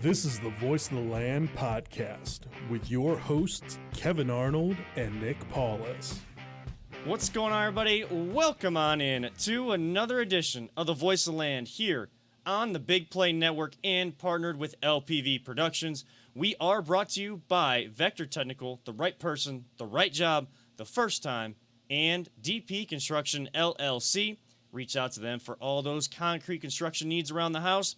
This is the Voice of the Land podcast with your hosts, Kevin Arnold and Nick Paulus. What's going on, everybody? Welcome on in to another edition of the Voice of the Land here on the Big Play Network and partnered with LPV Productions. We are brought to you by Vector Technical, the right person, the right job, the first time, and DP Construction LLC. Reach out to them for all those concrete construction needs around the house.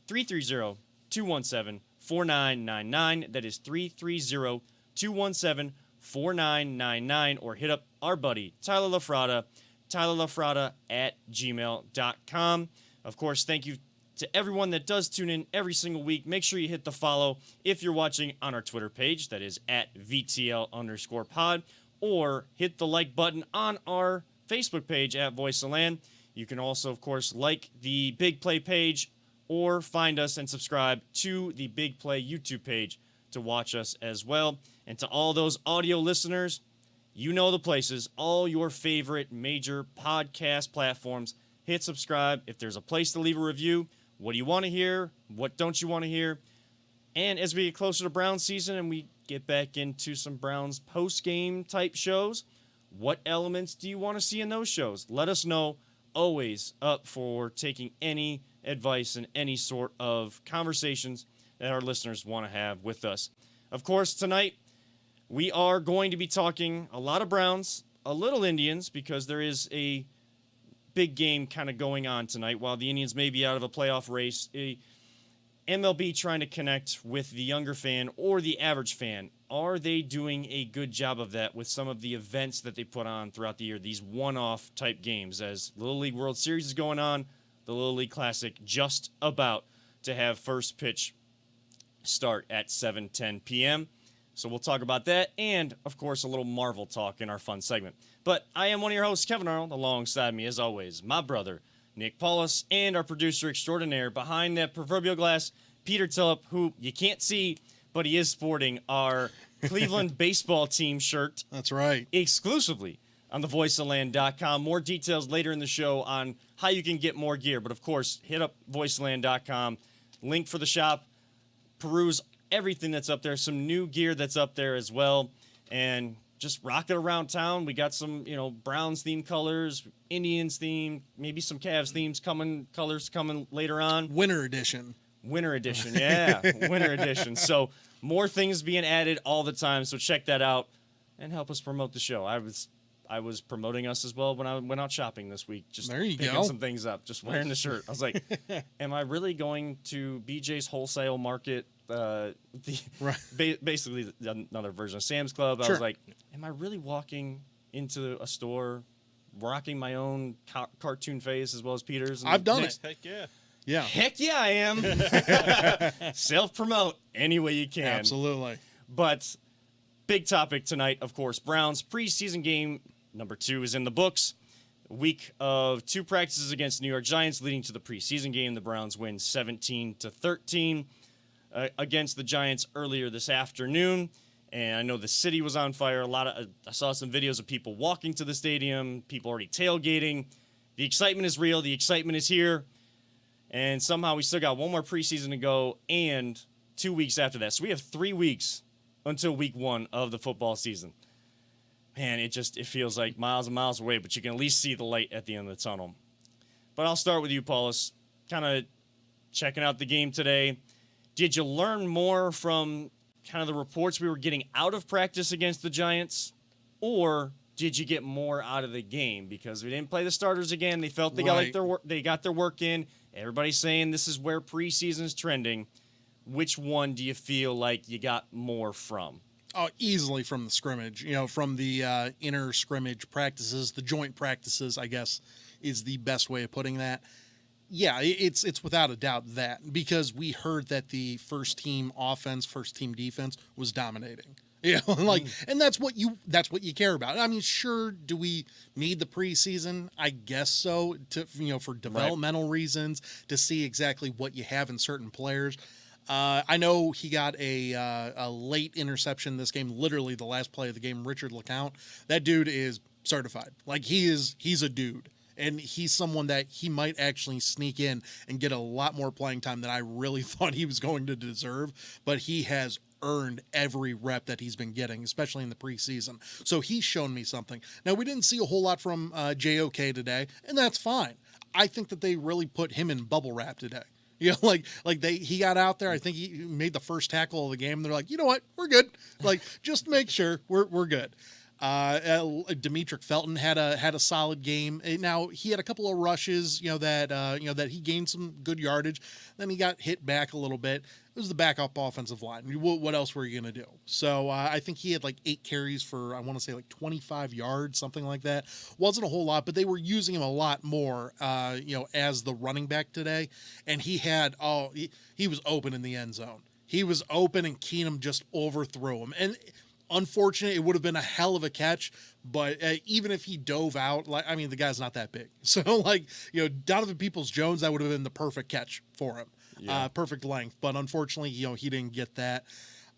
330-217-4999. That is 330-217-4999. Or hit up our buddy, Tyler LaFrada, tylerlafrada@gmail.com. Of course, thank you to everyone that does tune in every single week. Make sure you hit the follow if you're watching on our Twitter page. That is at VTL_pod. Or hit the like button on our Facebook page at Voice of Land. You can also, of course, like the Big Play page or find us and subscribe to the Big Play YouTube page to watch us as well. And to all those audio listeners, you know the places, all your favorite major podcast platforms. Hit subscribe. If there's a place to leave a review, what do you want to hear? What don't you want to hear? And as we get closer to Browns season and we get back into some Browns post-game type shows, what elements do you want to see in those shows? Let us know. Always up for taking any advice and any sort of conversations that our listeners want to have with us. Of course, tonight we are going to be talking a lot of Browns, a little Indians, because there is a big game kind of going on tonight. While the Indians may be out of a playoff race, MLB trying to connect with the younger fan or the average fan. Are they doing a good job of that with some of the events that they put on throughout the year, these one-off type games? As Little League World Series is going on, the Little League Classic just about to have first pitch start at 7:10 p.m. So we'll talk about that and, of course, a little Marvel talk in our fun segment. But I am one of your hosts, Kevin Arnold. Alongside me, as always, my brother, Nick Paulus, and our producer extraordinaire behind that proverbial glass, Peter Tillip, who you can't see, but he is sporting our Cleveland baseball team shirt. That's right. Exclusively on thevoiceofland.com. More details later in the show on how you can get more gear. But, of course, hit up voiceland.com. Link for the shop. Peruse everything that's up there. Some new gear that's up there as well. And just rock it around town. We got some, Browns themed colors, Indians themed, maybe some Cavs colors coming later on. Winter edition, yeah. Winter edition. So more things being added all the time. So check that out and help us promote the show. I was promoting us as well when I went out shopping this week. Just there you picking go. some things up, just wearing the shirt. I was like, am I really going to BJ's Wholesale Market? Basically another version of Sam's Club. Sure. I was like, am I really walking into a store rocking my own cartoon face as well as Peter's? I've done it. Heck yeah. Yeah. Heck yeah, I am. Self-promote any way you can. Absolutely. But big topic tonight, of course, Browns preseason game number 2 is in the books. A week of 2 practices against New York Giants leading to the preseason game. The Browns win 17-13 against the Giants earlier this afternoon. And I know the city was on fire. I saw some videos of people walking to the stadium, people already tailgating. The excitement is real. The excitement is here. And somehow we still got one more preseason to go and 2 weeks after that. So we have 3 weeks until week 1 of the football season. Man, it feels like miles and miles away, but you can at least see the light at the end of the tunnel. But I'll start with you, Paulus. Kind of checking out the game today. Did you learn more from kind of the reports we were getting out of practice against the Giants? Or did you get more out of the game? Because we didn't play the starters again. They felt they got their work in. Everybody's saying this is where preseason's trending. Which one do you feel like you got more from? Oh, easily from the scrimmage. From the inner scrimmage practices, the joint practices, I guess, is the best way of putting that. Yeah, it's without a doubt that, because we heard that the first team offense, first team defense was dominating. And that's what you care about. I mean, sure, do we need the preseason? I guess so, for developmental reasons, to see exactly what you have in certain players. I know he got a late interception this game, literally the last play of the game, Richard LeCounte. That dude is certified. Like, he's a dude. And he's someone that he might actually sneak in and get a lot more playing time than I really thought he was going to deserve. But he has earned every rep that he's been getting, especially in the preseason. So he's shown me something. Now, we didn't see a whole lot from JOK today, and that's fine. I think that they really put him in bubble wrap today. You know, he got out there. I think he made the first tackle of the game. And they're like, you know what? We're good. Like, just make sure we're good. Demetric Felton had a solid game. Now he had a couple of rushes, that he gained some good yardage. Then he got hit back a little bit. It was the backup offensive line. What else were you going to do? So I think he had like 8 carries for, I want to say like 25 yards, something like that. Wasn't a whole lot, but they were using him a lot more, as the running back today. And he was open in the end zone. He was open and Keenum just overthrew him. And unfortunate, it would have been a hell of a catch, but even if he dove out, the guy's not that big. So, Donovan Peoples-Jones, that would have been the perfect catch for him. Yeah. Perfect length. But unfortunately, he didn't get that.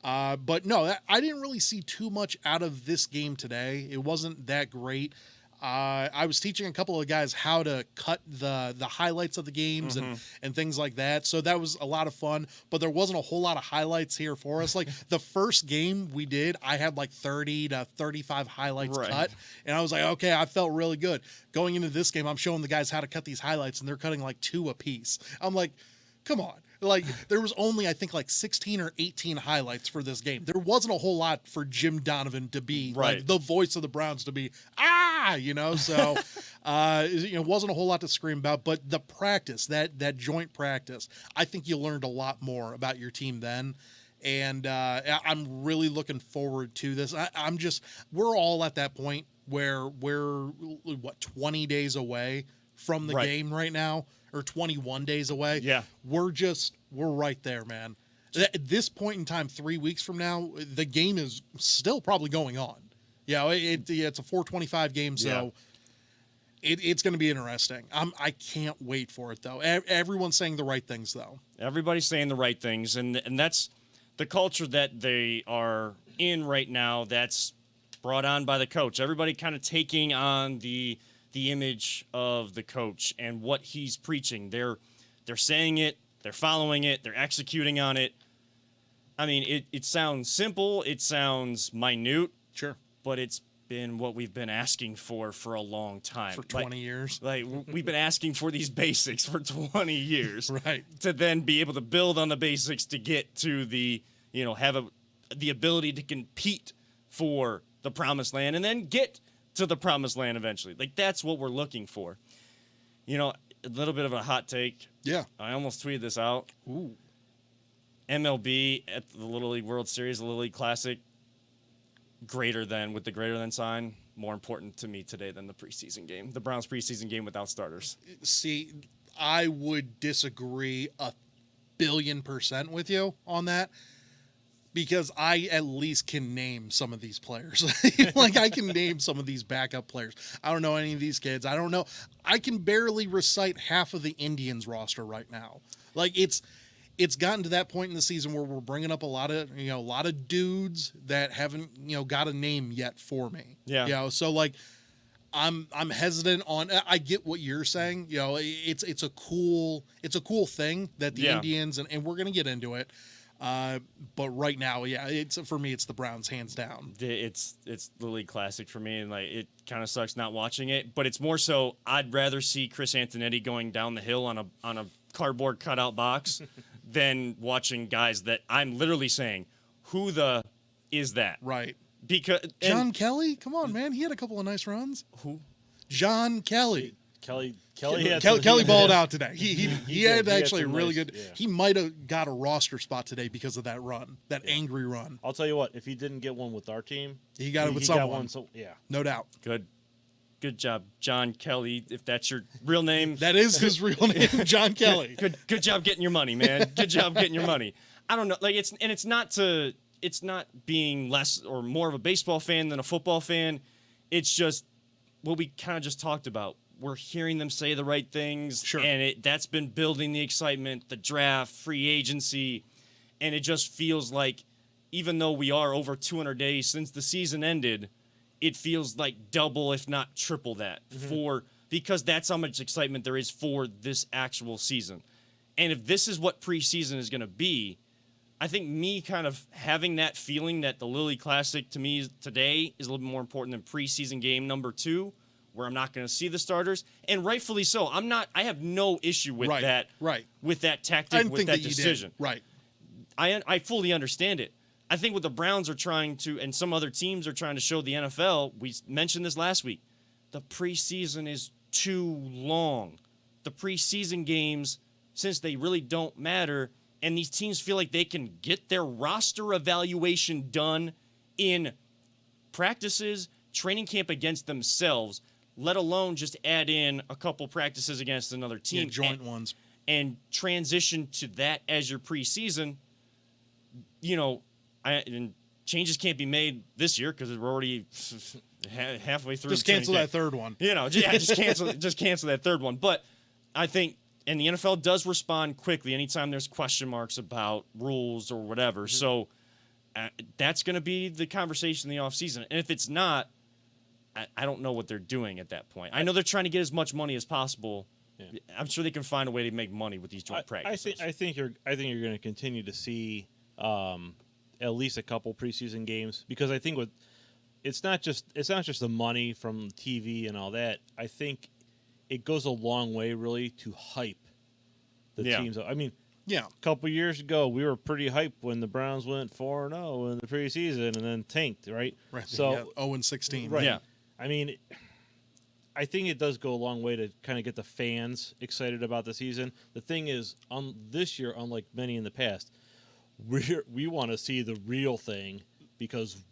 But no, I didn't really see too much out of this game today. It wasn't that great. I was teaching a couple of guys how to cut the highlights of the games and things like that. So that was a lot of fun, but there wasn't a whole lot of highlights here for us. Like the first game we did, I had like 30 to 35 highlights cut. And I was like, okay, I felt really good. Going into this game, I'm showing the guys how to cut these highlights and they're cutting like 2 a piece. I'm like, come on. Like there was only, I think, like 16 or 18 highlights for this game. There wasn't a whole lot for Jim Donovan to be like the voice of the Browns to be, so, it wasn't a whole lot to scream about, but the practice, that joint practice, I think you learned a lot more about your team then. And I'm really looking forward to this. We're all at that point where we're 20 days away from the game right now, or 21 days away. Yeah. We're right there, man. At this point in time, 3 weeks from now, the game is still probably going on. Yeah, it's a 4:25 game, so it's going to be interesting. I can't wait for it, though. Everyone's saying the right things, though. Everybody's saying the right things, and that's the culture that they are in right now. That's brought on by the coach. Everybody kind of taking on the image of the coach and what he's preaching. They're saying it, they're following it, they're executing on it. I mean, it sounds simple, it sounds minute. Sure. But it's been what we've been asking for a long time. For 20 years. Like, we've been asking for these basics for 20 years. Right. To then be able to build on the basics to get to the ability to compete for the promised land and then get to the promised land eventually. Like, that's what we're looking for. A little bit of a hot take. Yeah. I almost tweeted this out. Ooh. MLB at the Little League World Series, the Little League Classic, with the greater than sign, more important to me today than the preseason game. The Browns preseason game without starters. See, I would disagree 1,000,000,000% with you on that. Because I at least can name some of these players. Like, I can name some of these backup players. I don't know any of these kids. I don't know. I can barely recite half of the Indians roster right now. Like, it's gotten to that point in the season where we're bringing up a lot of dudes that haven't, got a name yet for me. Yeah. So, like, I'm hesitant on. I get what you're saying. It's a cool thing that the Indians, and we're going to get into it. But right now, for me, it's the Browns hands down. It's the League Classic for me, and like it kind of sucks not watching it. But it's more so I'd rather see Chris Antonetti going down the hill on a cardboard cutout box than watching guys that I'm literally saying, who the is that? Right. Because John Kelly, come on, man, he had a couple of nice runs. Who? John Kelly. Kelly balled out today. He had actually a really nice, good. Yeah. He might have got a roster spot today because of that run, angry run. I'll tell you what, if he didn't get one with our team, he got it with someone. Got one, so, yeah, no doubt. Good job, John Kelly. If that's your real name, that is his real name, John Kelly. Good job getting your money, man. Good job getting your money. I don't know, like it's not being less or more of a baseball fan than a football fan. It's just what we kind of just talked about. We're hearing them say the right things, sure. And that's been building the excitement, the draft, free agency, and it just feels like even though we are over 200 days since the season ended, it feels like double, if not triple that, for because that's how much excitement there is for this actual season. And if this is what preseason is going to be, I think me kind of having that feeling that the Lily Classic to me today is a little bit more important than preseason game number 2, where I'm not going to see the starters, and rightfully so. I have no issue with that. Right. With that I tactic, didn't with think that that decision. you did. Right. I fully understand it. I think what the Browns are trying to, and some other teams are trying to show the NFL, we mentioned this last week, the preseason is too long. The preseason games, since they really don't matter, and these teams feel like they can get their roster evaluation done in practices, training camp against themselves, let alone just add in a couple practices against another team. Yeah, joint ones. And transition to that as your preseason. And changes can't be made this year because we're already halfway through. Just cancel that third one. Just cancel that third one. But I think, and the NFL does respond quickly anytime there's question marks about rules or whatever. Mm-hmm. So that's going to be the conversation in the offseason. And if it's not, I don't know what they're doing at that point. I know they're trying to get as much money as possible. Yeah. I'm sure they can find a way to make money with these joint practices. I think you're going to continue to see at least a couple preseason games, because I think it's not just the money from TV and all that. I think it goes a long way really to hype the teams. I mean, a couple years ago we were pretty hyped when the Browns went 4-0 in the preseason and then tanked, right? Right. So 0-16. Right. Yeah. I mean, I think it does go a long way to kind of get the fans excited about the season. The thing is, this year, unlike many in the past, we want to see the real thing, because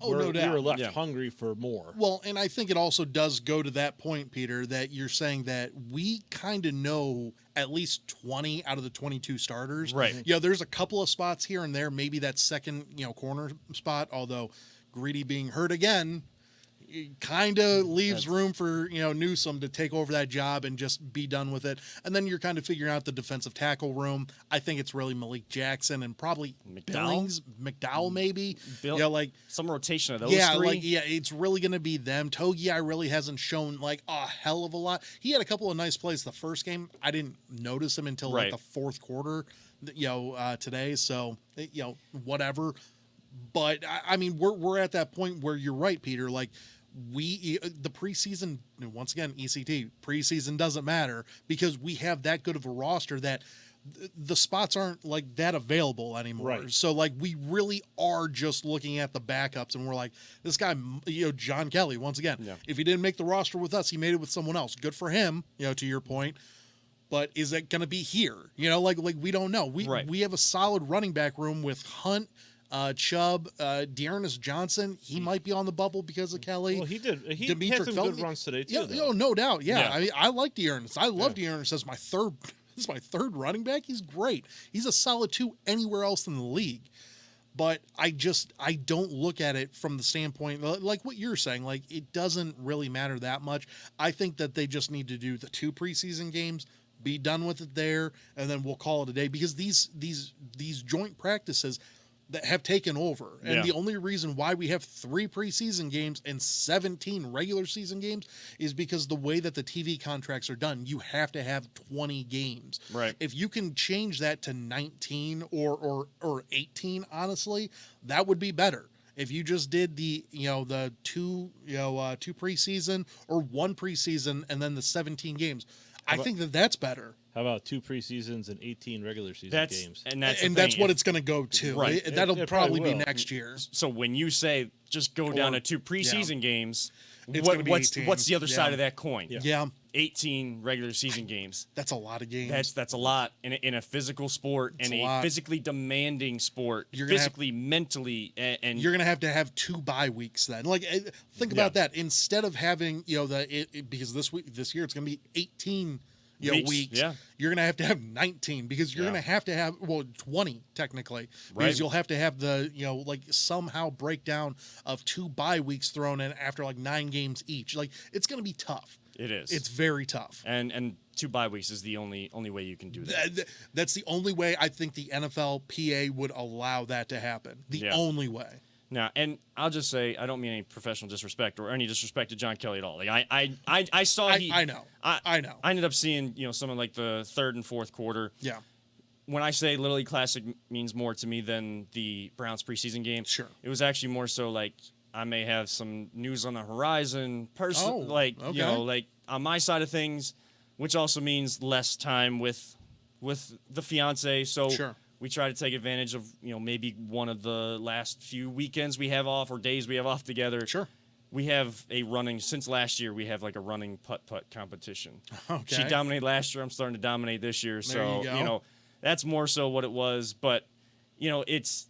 no doubt. we were left hungry for more. Well, and I think it also does go to that point, Peter, that you're saying that we kind of know at least 20 out of the 22 starters. Right. There's a couple of spots here and there, maybe that second, corner spot, although Greedy being hurt again, kind of leaves room for Newsome to take over that job and just be done with it. And then you're kind of figuring out the defensive tackle room. I think it's really Malik Jackson and probably McDowell maybe. Some rotation of those three. It's really going to be them. Togiai really hasn't shown like a hell of a lot. He had a couple of nice plays the first game. I didn't notice him until like the fourth quarter, today. So whatever. But I mean, we're at that point where you're right, Peter. Like the preseason, once again, ECT preseason doesn't matter because we have that good of a roster that the spots aren't like that available anymore. Right. So like we really are just looking at the backups and we're like, this guy, John Kelly, once again, if he didn't make the roster with us, he made it with someone else. Good for him, to your point. But is it going to be here? Like we don't know. We have a solid running back room with Hunt, Chubb, Dearness Johnson. He might be on the bubble because of Kelly. Well, he did. He had some good runs today too. No doubt. Yeah. I mean, I like Dearness. I love Dearness as my third. This is my third running back. He's great. He's a solid 2 anywhere else in the league. But I don't look at it from the standpoint like what you're saying. Like it doesn't really matter that much. I think that they just need to do the 2 preseason games. Be done with it there, and then we'll call it a day because these joint practices that have taken over, and the only reason why we have 3 preseason games and 17 regular season games is because the way that the TV contracts are done, you have to have 20 games. Right. If you can change that to 19 or 18, honestly, that would be better. If you just did the 2 preseason or 1 preseason and then the 17 games. I think that's better. How about 2 preseasons and 18 regular season games? And that's what it's going to go to. Right. That'll it probably be will. next year. So when you say just go down to 2 preseason games, what's the other side of that coin? Yeah. 18 regular season games. That's a lot of games. That's a lot in a physical sport and a physically demanding sport. Physically, mentally, and you're going to have 2 bye weeks then. Like think about that. Instead of having because this year it's going to be 18 weeks. Yeah. You're going to have 19 because you're going to have 20 technically because you'll have to have the somehow breakdown of 2 bye weeks thrown in after like 9 games each. Like it's going to be tough. It is. It's very tough. And 2 bye weeks is the only way you can do that. That's the only way I think the NFLPA would allow that to happen. The only way. Now, and I'll just say, I don't mean any professional disrespect or any disrespect to John Kelly at all. Like I saw I know. I know. I ended up seeing some of like the third and fourth quarter. Yeah. When I say Little League Classic means more to me than the Browns preseason game. Sure. It was actually more so like I may have some news on the horizon, Oh, like okay. like on my side of things, which also means less time with the fiance. So Sure. we try to take advantage of maybe one of the last few weekends we have off or days we have off together. Sure. We have since last year we have like a running putt competition. Okay. She dominated last year. I'm starting to dominate this year. So you go. that's more so what it was. But it's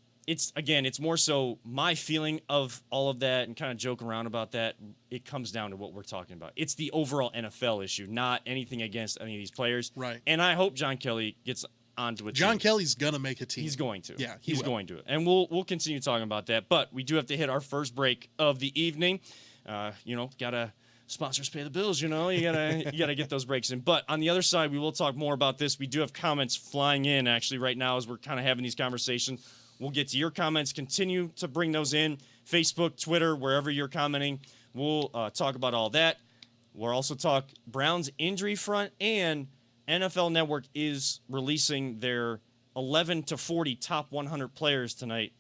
again, it's more so my feeling of all of that and kind of joke around about that. It comes down to what we're talking about. It's the overall NFL issue, not anything against any of these players. Right. And I hope John Kelly gets onto a John team. Kelly's gonna make a team. He's going to. Yeah, he's will. going to. And we'll continue talking about that. But we do have to hit our first break of the evening. Gotta sponsors pay the bills. You gotta get those breaks in. But on the other side, we will talk more about this. We do have comments flying in actually right now as we're kind of having these conversations. We'll get to your comments. Continue to bring those in. Facebook, Twitter, wherever you're commenting. We'll talk about all that. We'll also talk Browns injury front, and NFL Network is releasing their 11 to 40 top 100 players tonight.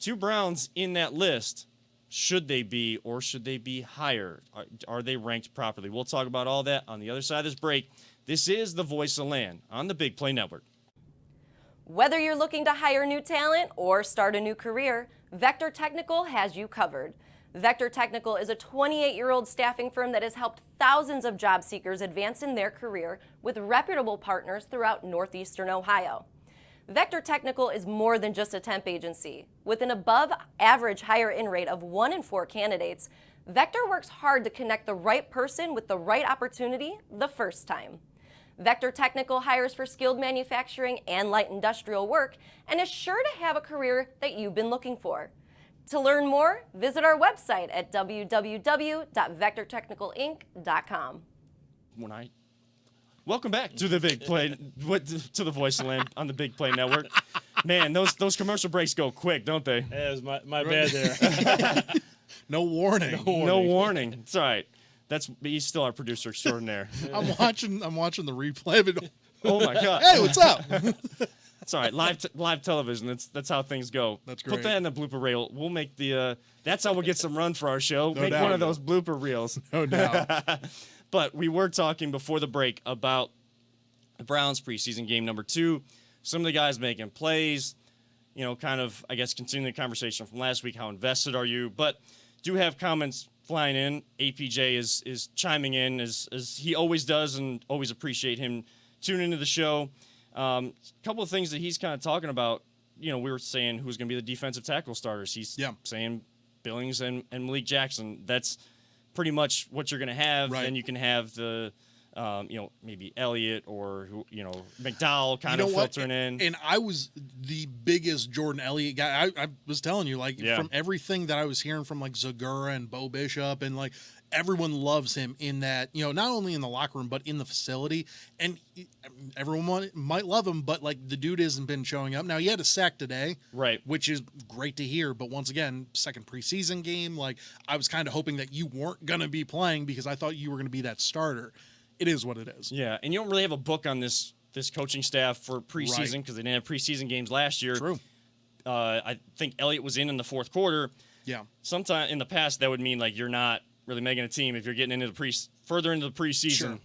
2 Browns in that list. Should they be or should they be higher? Are they ranked properly? We'll talk about all that on the other side of this break. This is the Voice of Land on the Big Play Network. Whether you're looking to hire new talent or start a new career, Vector Technical has you covered. Vector Technical is a 28-year-old staffing firm that has helped thousands of job seekers advance in their career with reputable partners throughout northeastern Ohio. Vector Technical is more than just a temp agency. With an above-average hire-in rate of 1 in 4 candidates, Vector works hard to connect the right person with the right opportunity the first time. Vector Technical hires for skilled manufacturing and light industrial work and is sure to have a career that you've been looking for. To learn more, visit our website at www.vectortechnicalinc.com. Welcome back to the Big Play, to the Voice of Land on the Big Play Network. Man, those commercial breaks go quick, don't they? That was my bad there. No warning. No warning. It's all right. He's still our producer extraordinaire. I'm watching the replay of it. Oh my God. Hey, what's up? It's all right. Live television. That's how things go. That's great. Put that in the blooper reel. We'll make the. That's how we'll get some run for our show. No make doubt. one of those blooper reels. No doubt. But we were talking before the break about the Browns preseason game number 2. Some of the guys making plays. Kind of I guess continuing the conversation from last week. How invested are you? But do have comments flying in. APJ is chiming in as he always does, and always appreciate him tuning into the show. A couple of things that he's kind of talking about. We were saying who's going to be the defensive tackle starters. He's saying Billings and Malik Jackson. That's pretty much what you're going to have. Right. Then you can have the, maybe Elliott or McDowell kind of filtering in. And I was the biggest Jordan Elliott guy. I was telling you, from everything that I was hearing from Zagura and Bo Bishop, and everyone loves him in that, not only in the locker room, but in the facility. And everyone might love him, but the dude hasn't been showing up. Now, he had a sack today, right, which is great to hear. But once again, second preseason game, I was kind of hoping that you weren't going to be playing because I thought you were going to be that starter. It is what it is. Yeah, and you don't really have a book on this coaching staff for preseason because they didn't have preseason games last year. True. I think Elliott was in the fourth quarter. Yeah. Sometime in the past, that would mean you're not really making a team if you're getting into further into the preseason, sure,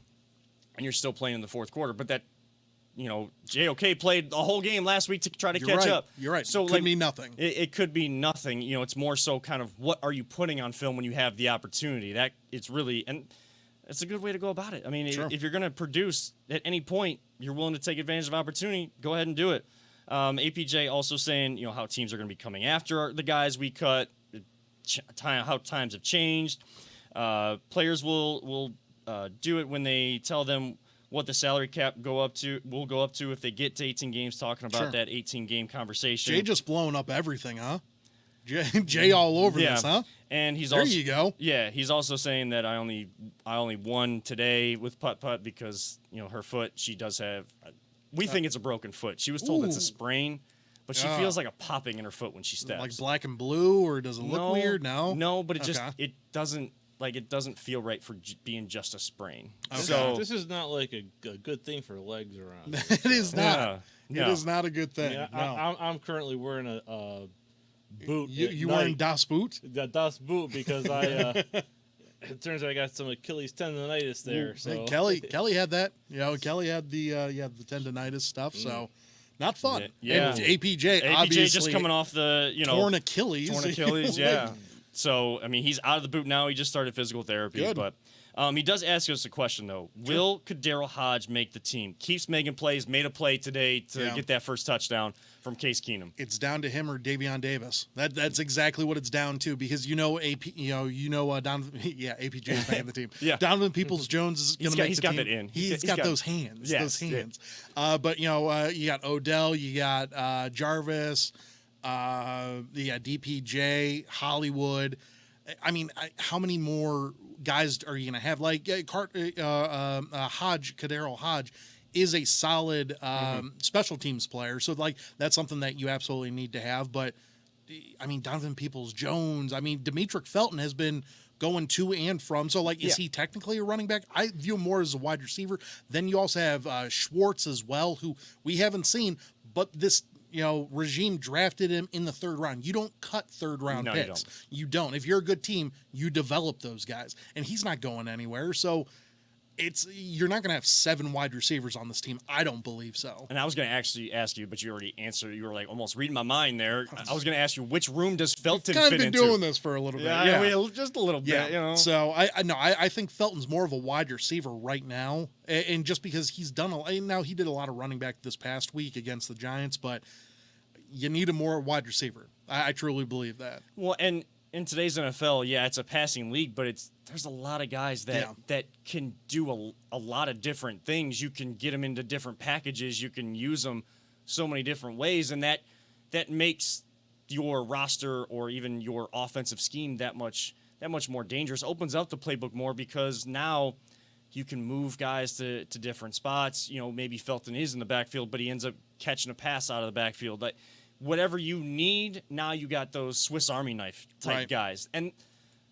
and you're still playing in the fourth quarter. But that, JOK played the whole game last week to try to catch up. You're right. So could mean nothing. It could be nothing. It's more so kind of what are you putting on film when you have the opportunity. That it's really and it's a good way to go about it. I mean, sure, if you're going to produce at any point, you're willing to take advantage of opportunity. Go ahead and do it. APJ also saying how teams are going to be coming after the guys we cut. How times have changed. Players will do it when they tell them what the salary cap will go up to if they get to 18 games. Talking about sure, that 18 game conversation. Jay just blowing up everything, huh? Jay all over this, huh? And he's there also, you go. Yeah, he's also saying that I only won today with putt because her foot, she does have. We think it's a broken foot. She was told it's a sprain, but she feels like a popping in her foot when she steps. Like black and blue, or does it look weird? No, but it Okay. it doesn't feel right for being just a sprain. Okay. So This is not like a good thing for legs around. It is not. Yeah. It is not a good thing. Yeah, no. I'm currently wearing a boot. You at wearing night. Das Boot? The Das boot because I. It turns out I got some Achilles tendonitis there. Hey, So Kelly had that. Kelly had the the tendonitis stuff. So not fun. Yeah. And APJ, APJ obviously just coming off the torn Achilles. torn Achilles, yeah. So I mean, he's out of the boot now. He just started physical therapy, Good. but he does ask us a question though. Will Kadero Hodge make the team? Keeps making plays. Made a play today to get that first touchdown from Case Keenum. It's down to him or Davion Davis. That's exactly what it's down to, because APJ is making the team. Yeah. Donovan Peoples-Jones is going to make He's the got team. that in. He's got those hands. Yes, those yeah. hands. But you got Odell, you got Jarvis, DPJ, Hollywood. I mean, how many more guys are you going to have? Like Hodge, Kadero Hodge is a solid special teams player. So like that's something that you absolutely need to have. But I mean, Donovan Peoples-Jones, I mean, Demetric Felton has been going to and from. So like, is he technically a running back? I view him more as a wide receiver. Then you also have Schwartz as well, who we haven't seen, but this regime drafted him in the third round. You don't cut third round No, picks. You don't. If you're a good team, you develop those guys, and he's not going anywhere. So you're not going to have 7 wide receivers on this team. I don't believe so. And I was going to actually ask you, but you already answered. You were like almost reading my mind there. I was going to ask you, which room does Felton Kind of fit been into? doing this for a little bit. Yeah, I mean, just a little bit. Yeah. So I think Felton's more of a wide receiver right now, and just because he's done now he did a lot of running back this past week against the Giants, but you need a more wide receiver. I truly believe that. Well, and in today's NFL, it's a passing league, but there's a lot of guys that can do a lot of different things. You can get them into different packages. You can use them so many different ways, and that makes your roster or even your offensive scheme that much more dangerous. Opens up the playbook more because now you can move guys to different spots. Maybe Felton is in the backfield, but he ends up catching a pass out of the backfield. Like, whatever you need, now you got those Swiss Army knife type guys. And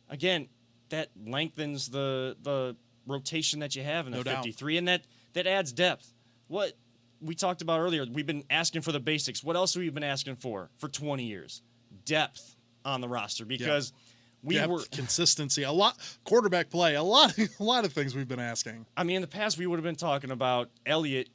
again, that lengthens the rotation that you have in the 53, and that adds depth. What we talked about earlier, we've been asking for the basics. What else have we been asking for 20 years? Depth on the roster, because consistency, a lot quarterback play, a lot of things we've been asking. I mean, in the past we would have been talking about Elliott.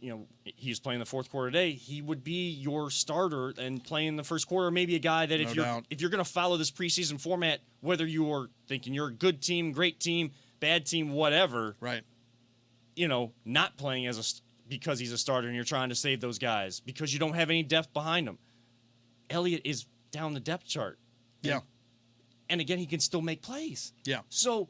He was playing the fourth quarter today. He would be your starter and playing the first quarter. Maybe a guy that if you're going to follow this preseason format, whether you're thinking you're a good team, great team, bad team, whatever, right? Not playing because he's a starter and you're trying to save those guys because you don't have any depth behind him. Elliott is down the depth chart. Yeah. And again, he can still make plays. Yeah. So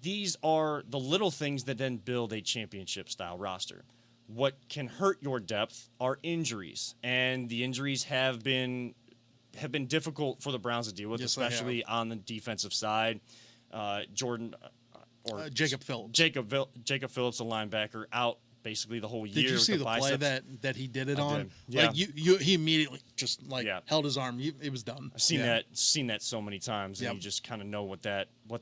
these are the little things that then build a championship-style roster. What can hurt your depth are injuries, and the injuries have been difficult for the Browns to deal with, especially on the defensive side. Jacob Phillips, a linebacker, out basically the whole year. Did you see the play that he did it on? Did. Yeah. Like he immediately just held his arm. It was done. I've seen that so many times, and you just kind of know what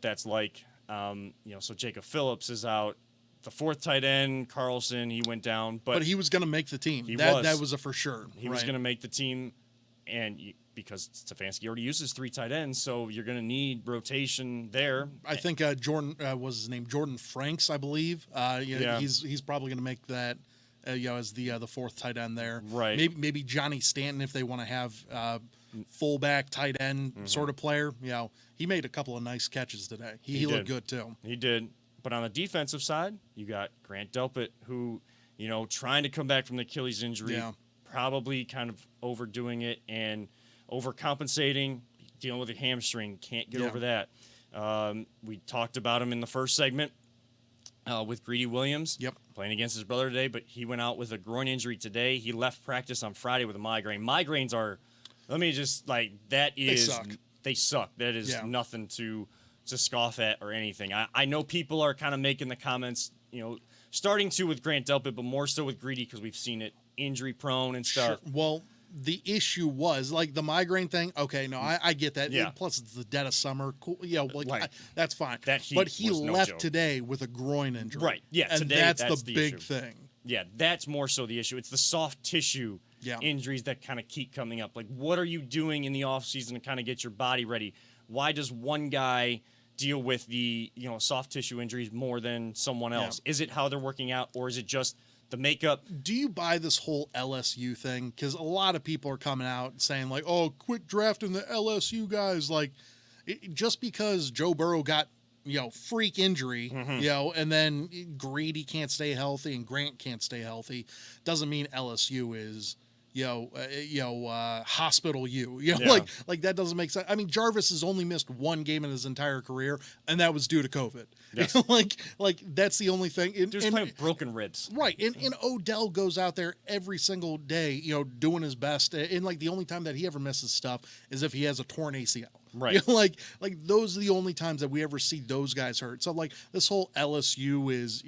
that's like. So Jacob Phillips is out. The fourth tight end, Carlson, he went down, but he was going to make the team. That was a for sure. He was going to make the team, and because Stefanski already uses 3 tight ends, so you're going to need rotation there. I think Jordan was his name, Jordan Franks, I believe. He's probably going to make that. As the fourth tight end there, right? Maybe Johnny Stanton if they want to have fullback tight end sort of player. He made a couple of nice catches today. He looked good too. He did. But on the defensive side, you got Grant Delpit, who, trying to come back from the Achilles injury, probably kind of overdoing it and overcompensating, dealing with a hamstring, can't get over that. We talked about him in the first segment with Greedy Williams, playing against his brother today, but he went out with a groin injury today. He left practice on Friday with a migraine. Migraines are, they suck. That is nothing to scoff at or anything. I know people are kind of making the comments, starting to with Grant Delpit, but more so with Greedy because we've seen it injury prone and stuff. Sure. Well, the issue was like the migraine thing. Okay, no, I get that. Yeah. Plus, it's the dead of summer. Cool, like Right. that's fine. That heat but he was no left joke. today with a groin injury. Right. Yeah, and today, that's that's the the big issue. thing. Yeah, that's more so the issue. It's the soft tissue Yeah. injuries that kind of keep coming up. Like, what are you doing in the offseason to kind of get your body ready? Why does one guy deal with the soft tissue injuries more than someone else? Is it how they're working out, or is it just the makeup? Do you buy this whole LSU thing? Because a lot of people are coming out saying like, "Oh, quit drafting the LSU guys." Like, just because Joe Burrow got freak injury, and then Grady can't stay healthy and Grant can't stay healthy, doesn't mean LSU is hospital you. Like that doesn't make sense. I mean, Jarvis has only missed one game in his entire career, and that was due to COVID. Yes. like that's the only thing. He was playing with broken ribs. Right, and Odell goes out there every single day, doing his best. And like the only time that he ever misses stuff is if he has a torn ACL. Right. Like those are the only times that we ever see those guys hurt. So like this whole LSU is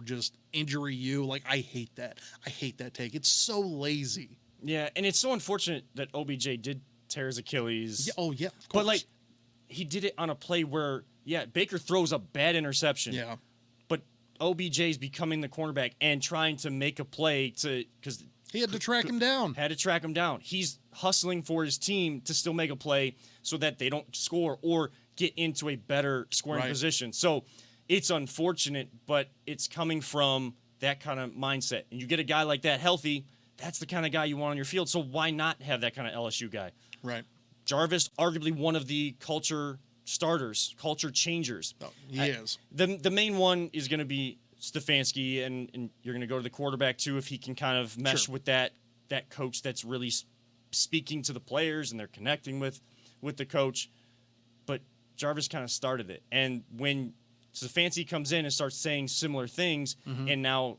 just injury you. Like I hate that. I hate that take. It's so lazy. Yeah, and it's so unfortunate that OBJ did tear his Achilles. Yeah, oh yeah, of But course. like he did it on a play where Baker throws a bad interception. Yeah. But OBJ is becoming the cornerback and trying to make a play because he had to track him down. had to track him down. He's hustling for his team to still make a play so that they don't score or get into a better scoring Right. position. So it's unfortunate, but it's coming from that kind of mindset. And you get a guy like that healthy, that's the kind of guy you want on your field. So why not have that kind of LSU guy? Right. Jarvis, arguably one of the culture starters, culture changers. Oh, he is. The main one is going to be Stefanski, and you're going to go to the quarterback too if he can kind of mesh Sure. with that coach that's really speaking to the players and they're connecting with the coach. But Jarvis kind of started it, and when Stefanski comes in and starts saying similar things, and now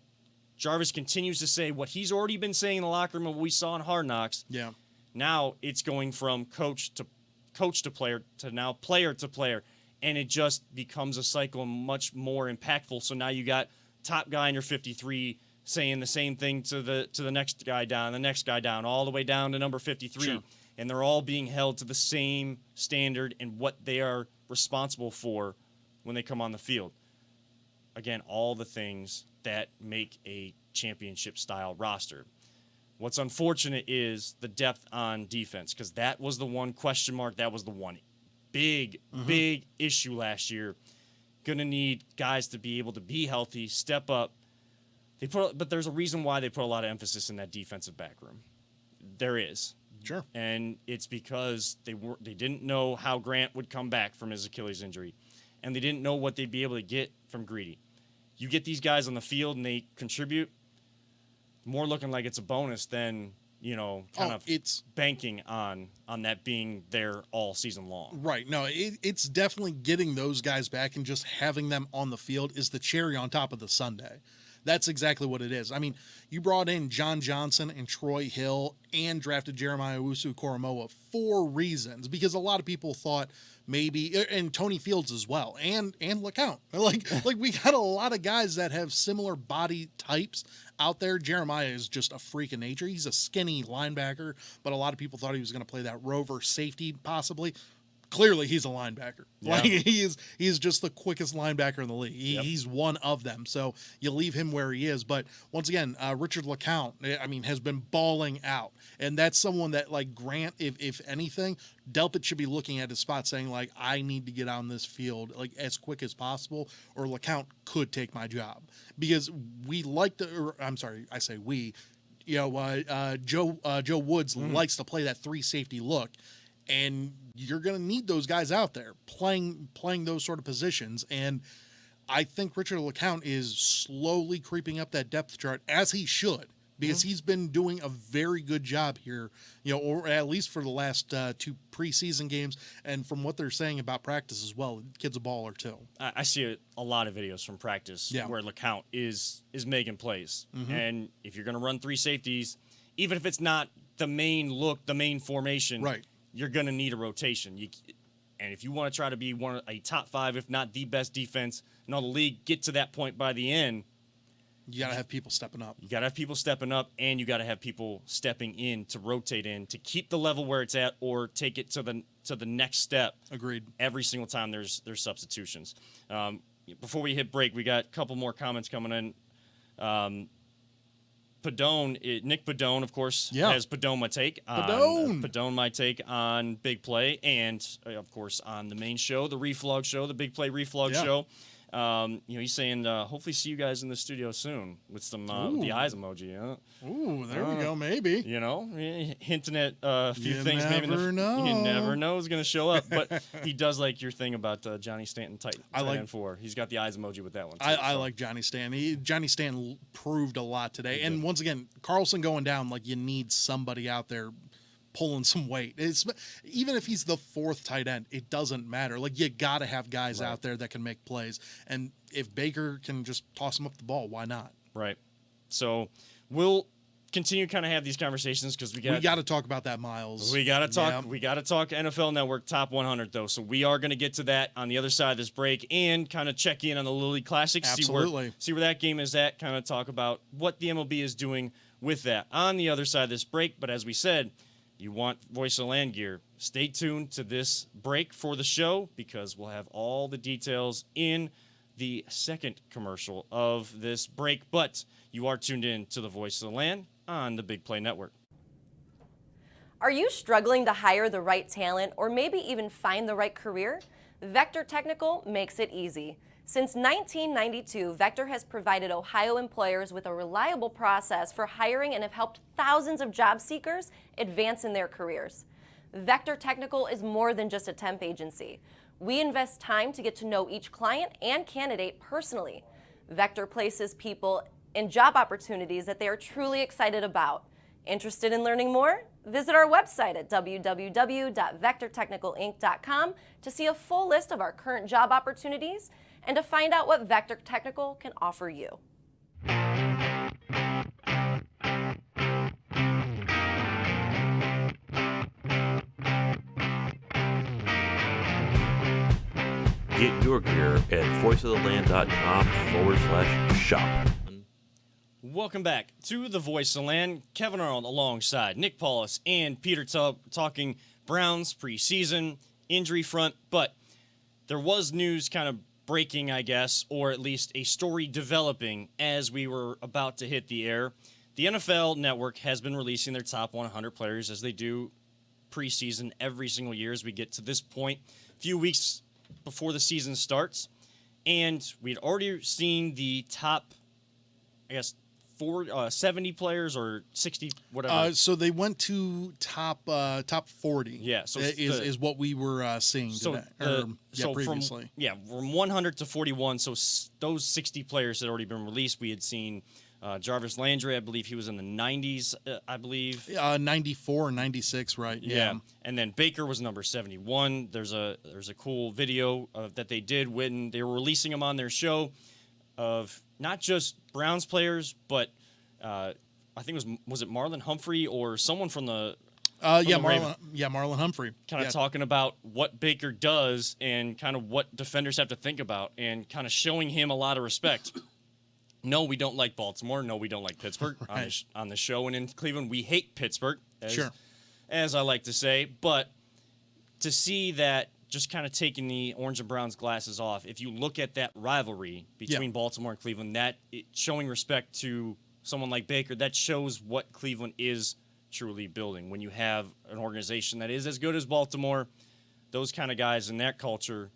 Jarvis continues to say what he's already been saying in the locker room and what we saw in Hard Knocks. Yeah. Now it's going from coach to player to now player to player, and it just becomes a cycle much more impactful. So now you got top guy in your 53 saying the same thing to the next guy down, the next guy down, all the way down to number 53, Sure. and they're all being held to the same standard and what they are responsible for when they come on the field. Again, all the things that make a championship style roster. What's unfortunate is the depth on defense, because that was the one question mark. That was the one big issue last year. Going to need guys to be able to be healthy, step up. But there's a reason why they put a lot of emphasis in that defensive back room. There is. Sure. And it's because they didn't know how Grant would come back from his Achilles injury, and they didn't know what they'd be able to get from Greedy. You get these guys on the field and they contribute, more looking like it's a bonus than It's banking on that being there all season long. right. No, it's definitely getting those guys back and just having them on the field is the cherry on top of the sundae. That's exactly what it is. I mean, you brought in John Johnson and Troy Hill and drafted Jeremiah Owusu-Koramoah for reasons, because a lot of people thought maybe, and Tony Fields as well, and LeCount. Like we got a lot of guys that have similar body types out there. Jeremiah is just a freak of nature. He's a skinny linebacker, but a lot of people thought he was going to play that rover safety possibly. Clearly, he's a linebacker. Yeah. Like he is just the quickest linebacker in the league. Yep. He's one of them. So you leave him where he is. But once again, Richard LeCount, I mean, has been balling out, and that's someone that like Grant, if anything, Delpit should be looking at his spot, saying like, I need to get on this field like as quick as possible, or LeCount could take my job, because we like to. Or, I'm sorry, I say we. Joe Woods likes to play that 3 safety look. And you're going to need those guys out there playing those sort of positions. And I think Richard LeCount is slowly creeping up that depth chart, as he should, because he's been doing a very good job here, or at least for the last 2 preseason games. And from what they're saying about practice as well, the kid's a baller too. I see a lot of videos from practice where LeCount is making plays. And if you're going to run 3 safeties, even if it's not the main look, the main formation, Right. you're going to need a rotation. And if you want to try to be a top 5, if not the best defense in all the league, get to that point by the end, You got to have people stepping up. You got to have people stepping up, and you got to have people stepping in to rotate in to keep the level where it's at or take it to the next step. Agreed. Every single time there's substitutions. Before we hit break, we got a couple more comments coming in. Nick Padone, of course, has Padone my take. Padone my take on Big Play, and of course on the main show, the Reflog show, the Big Play Reflog show. He's saying hopefully see you guys in the studio soon with some the eyes emoji. Ooh, there we go. Maybe hinting at a few things. Never maybe know. You never know is going to show up. But he does like your thing about Johnny Stanton tight end 4. He's got the eyes emoji with that one. Too, I like Johnny Stanton. Johnny Stanton proved a lot today. And once again, Carlson going down, like you need somebody out there pulling some weight. Even if he's the 4th tight end, it doesn't matter. Like you got to have guys out there that can make plays. And if Baker can just toss him up the ball, why not? Right. So we'll continue to kind of have these conversations because we got to talk about that, Miles. We got to talk. We got to talk NFL Network Top 100 though. So we are going to get to that on the other side of this break and kind of check in on the Little League Classic. Absolutely. See where that game is at. Kind of talk about what the MLB is doing with that on the other side of this break. But as we said, you want Voice of the Land gear, stay tuned to this break for the show because we'll have all the details in the second commercial of this break. But you are tuned in to the Voice of the Land on the Big Play Network. Are you struggling to hire the right talent or maybe even find the right career? Vector Technical makes it easy. Since 1992, Vector has provided Ohio employers with a reliable process for hiring and have helped thousands of job seekers advance in their careers. Vector Technical is more than just a temp agency. We invest time to get to know each client and candidate personally. Vector places people in job opportunities that they are truly excited about. Interested in learning more? Visit our website at www.vectortechnicalinc.com to see a full list of our current job opportunities and to find out what Vector Technical can offer you. Get your gear at voiceoftheland.com/shop. Welcome back to the Voice of the Land. Kevin Arnold alongside Nick Paulus and Peter Tubb talking Browns preseason injury front. But there was news kind of breaking, I guess, or at least a story developing as we were about to hit the air. The NFL Network has been releasing their top 100 players as they do preseason every single year as we get to this point, a few weeks before the season starts. And we'd already seen the top, 70 players or 60, whatever. So they went to top 40. Yeah, so is what we were seeing today, previously. From 100 to 41. So those 60 players had already been released. We had seen Jarvis Landry. I believe he was in the 90s. 94 and 96, right? Yeah. And then Baker was number 71. There's a cool video that they did when they were releasing him on their show of not just Browns players, but I think was it Marlon Humphrey or someone from the Marlon Humphrey. Kind of talking about what Baker does and kind of what defenders have to think about and kind of showing him a lot of respect. No, we don't like Baltimore. No, we don't like Pittsburgh. Right. On the show and in Cleveland, we hate Pittsburgh, as I like to say. But to see that, just kind of taking the orange and browns glasses off, if you look at that rivalry between Baltimore and Cleveland, showing respect to someone like Baker, that shows what Cleveland is truly building. When you have an organization that is as good as Baltimore, those kind of guys in that culture,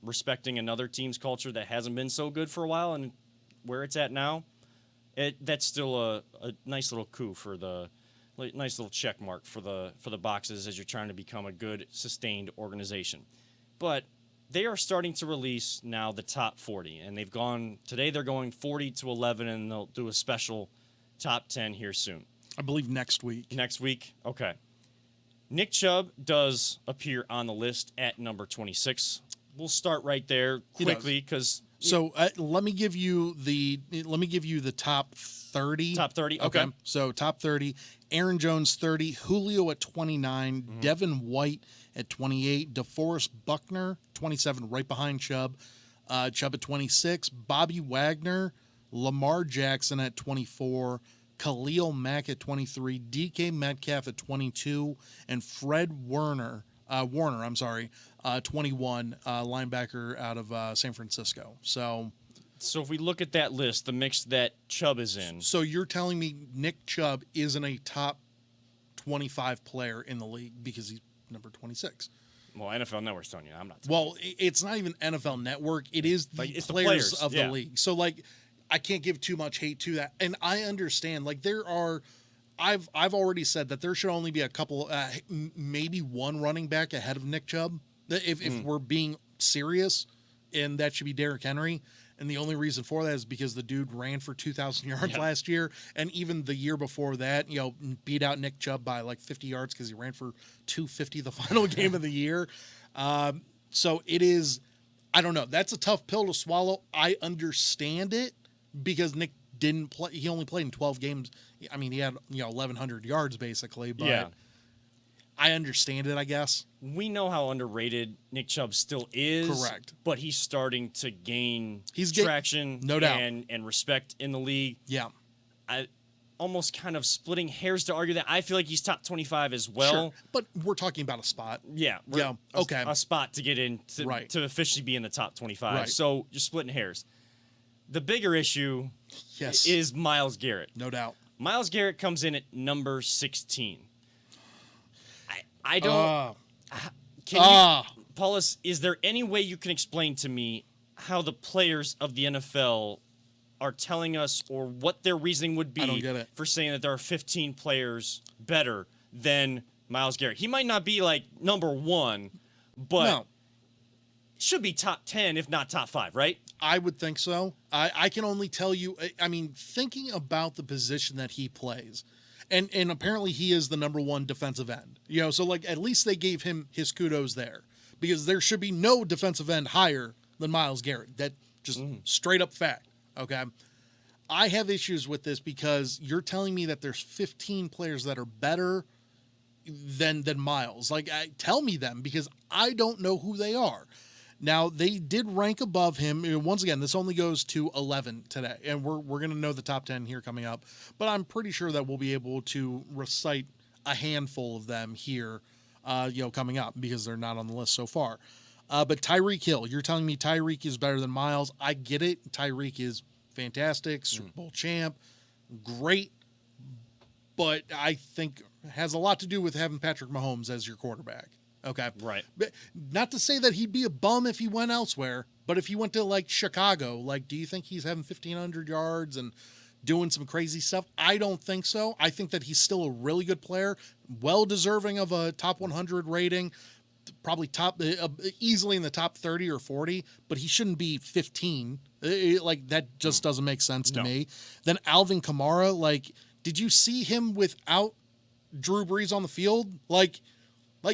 respecting another team's culture that hasn't been so good for a while and where it's at now, that's still a nice little coup for the nice little check mark for the boxes as you're trying to become a good sustained organization. But they are starting to release now the top 40, and they're going 40 to 11, and they'll do a special top 10 here soon. I believe next week. Next week, okay. Nick Chubb does appear on the list at number 26. We'll start right there quickly because. So let me give you the top 30. Top 30. Okay. So top 30. Aaron Jones 30. Julio at 29. Mm-hmm. Devin White at 28. DeForest Buckner 27, right behind Chubb. Chubb at 26. Bobby Wagner Lamar Jackson at 24, Khalil Mack at 23, DK Metcalf at 22, and Fred Warner, 21, linebacker out of San Francisco. So if we look at that list, the mix that Chubb is in, So you're telling me Nick Chubb isn't a top 25 player in the league because he's number 26? well, NFL Network's telling you, I'm not. Well, it's not even NFL Network. It is the Like, it's the players players, of yeah. the league. So, like, I can't give too much hate to that. And I understand, like, there are – I've already said that there should only be a couple maybe one running back ahead of Nick Chubb if we're being serious, and that should be Derrick Henry. And the only reason for that is because the dude ran for 2,000 yards last year. And even the year before that, beat out Nick Chubb by like 50 yards because he ran for 250 the final game of the year. So it is, I don't know. That's a tough pill to swallow. I understand it because Nick didn't play. He only played in 12 games. I mean, he had, 1,100 yards basically. But Yeah. I understand it, I guess. We know how underrated Nick Chubb still is. Correct. But he's starting to gain He's traction no doubt. and respect in the league. Yeah. I almost kind of splitting hairs to argue that. I feel like he's top 25 as well. Sure. But we're talking about a spot. Yeah. Okay. A spot to get in Right. to officially be in the top 25. Right. So you're splitting hairs. The bigger issue Yes. is Myles Garrett. No doubt. Myles Garrett comes in at number 16. I don't. Paulus, is there any way you can explain to me how the players of the NFL are telling us, or what their reasoning would be I don't get it. for saying that there are 15 players better than Myles Garrett? He might not be like number one, but No. should be top 10, if not top 5, right? I would think so. I can only tell you, I mean, thinking about the position that he plays, and apparently he is the number one defensive end. So like at least they gave him his kudos there because there should be no defensive end higher than Myles Garrett. That just straight up fact. Okay. I have issues with this because you're telling me that there's 15 players that are better than Myles. Like, tell me them because I don't know who they are. Now, they did rank above him. Once again, this only goes to 11 today, and we're going to know the top 10 here coming up. But I'm pretty sure that we'll be able to recite a handful of them here, coming up because they're not on the list so far. But Tyreek Hill, you're telling me Tyreek is better than Myles. I get it. Tyreek is fantastic, Super Bowl champ, great. But I think has a lot to do with having Patrick Mahomes as your quarterback. Okay. Right. But not to say that he'd be a bum if he went elsewhere, but if he went to like Chicago, like, do you think he's having 1,500 yards and doing some crazy stuff? I don't think so. I think that he's still a really good player, well deserving of a top 100 rating, probably top easily in the top 30 or 40, but he shouldn't be 15. Like that just doesn't make sense to me. Then Alvin Kamara, like, did you see him without Drew Brees on the field? Like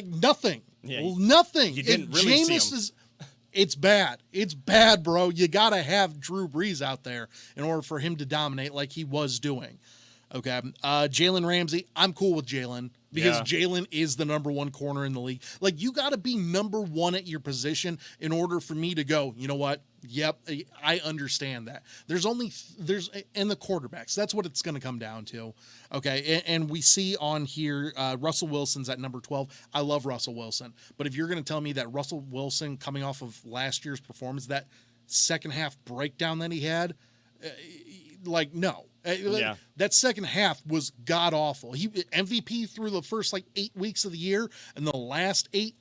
nothing. Yeah, nothing. you didn't If really see Jameis him. it's bad. It's bad, bro. You got to have Drew Brees out there in order for him to dominate like he was doing. Okay. Jalen Ramsey, I'm cool with Jalen because Jalen is the number one corner in the league. Like, you got to be number one at your position in order for me to go, you know what? Yep, I understand that. There's and the quarterbacks. That's what it's going to come down to. Okay. And we see on here, Russell Wilson's at number 12. I love Russell Wilson. But if you're going to tell me that Russell Wilson coming off of last year's performance, that second half breakdown that he had, no. That second half was god awful. He MVP through the first 8 weeks of the year, and the last 8,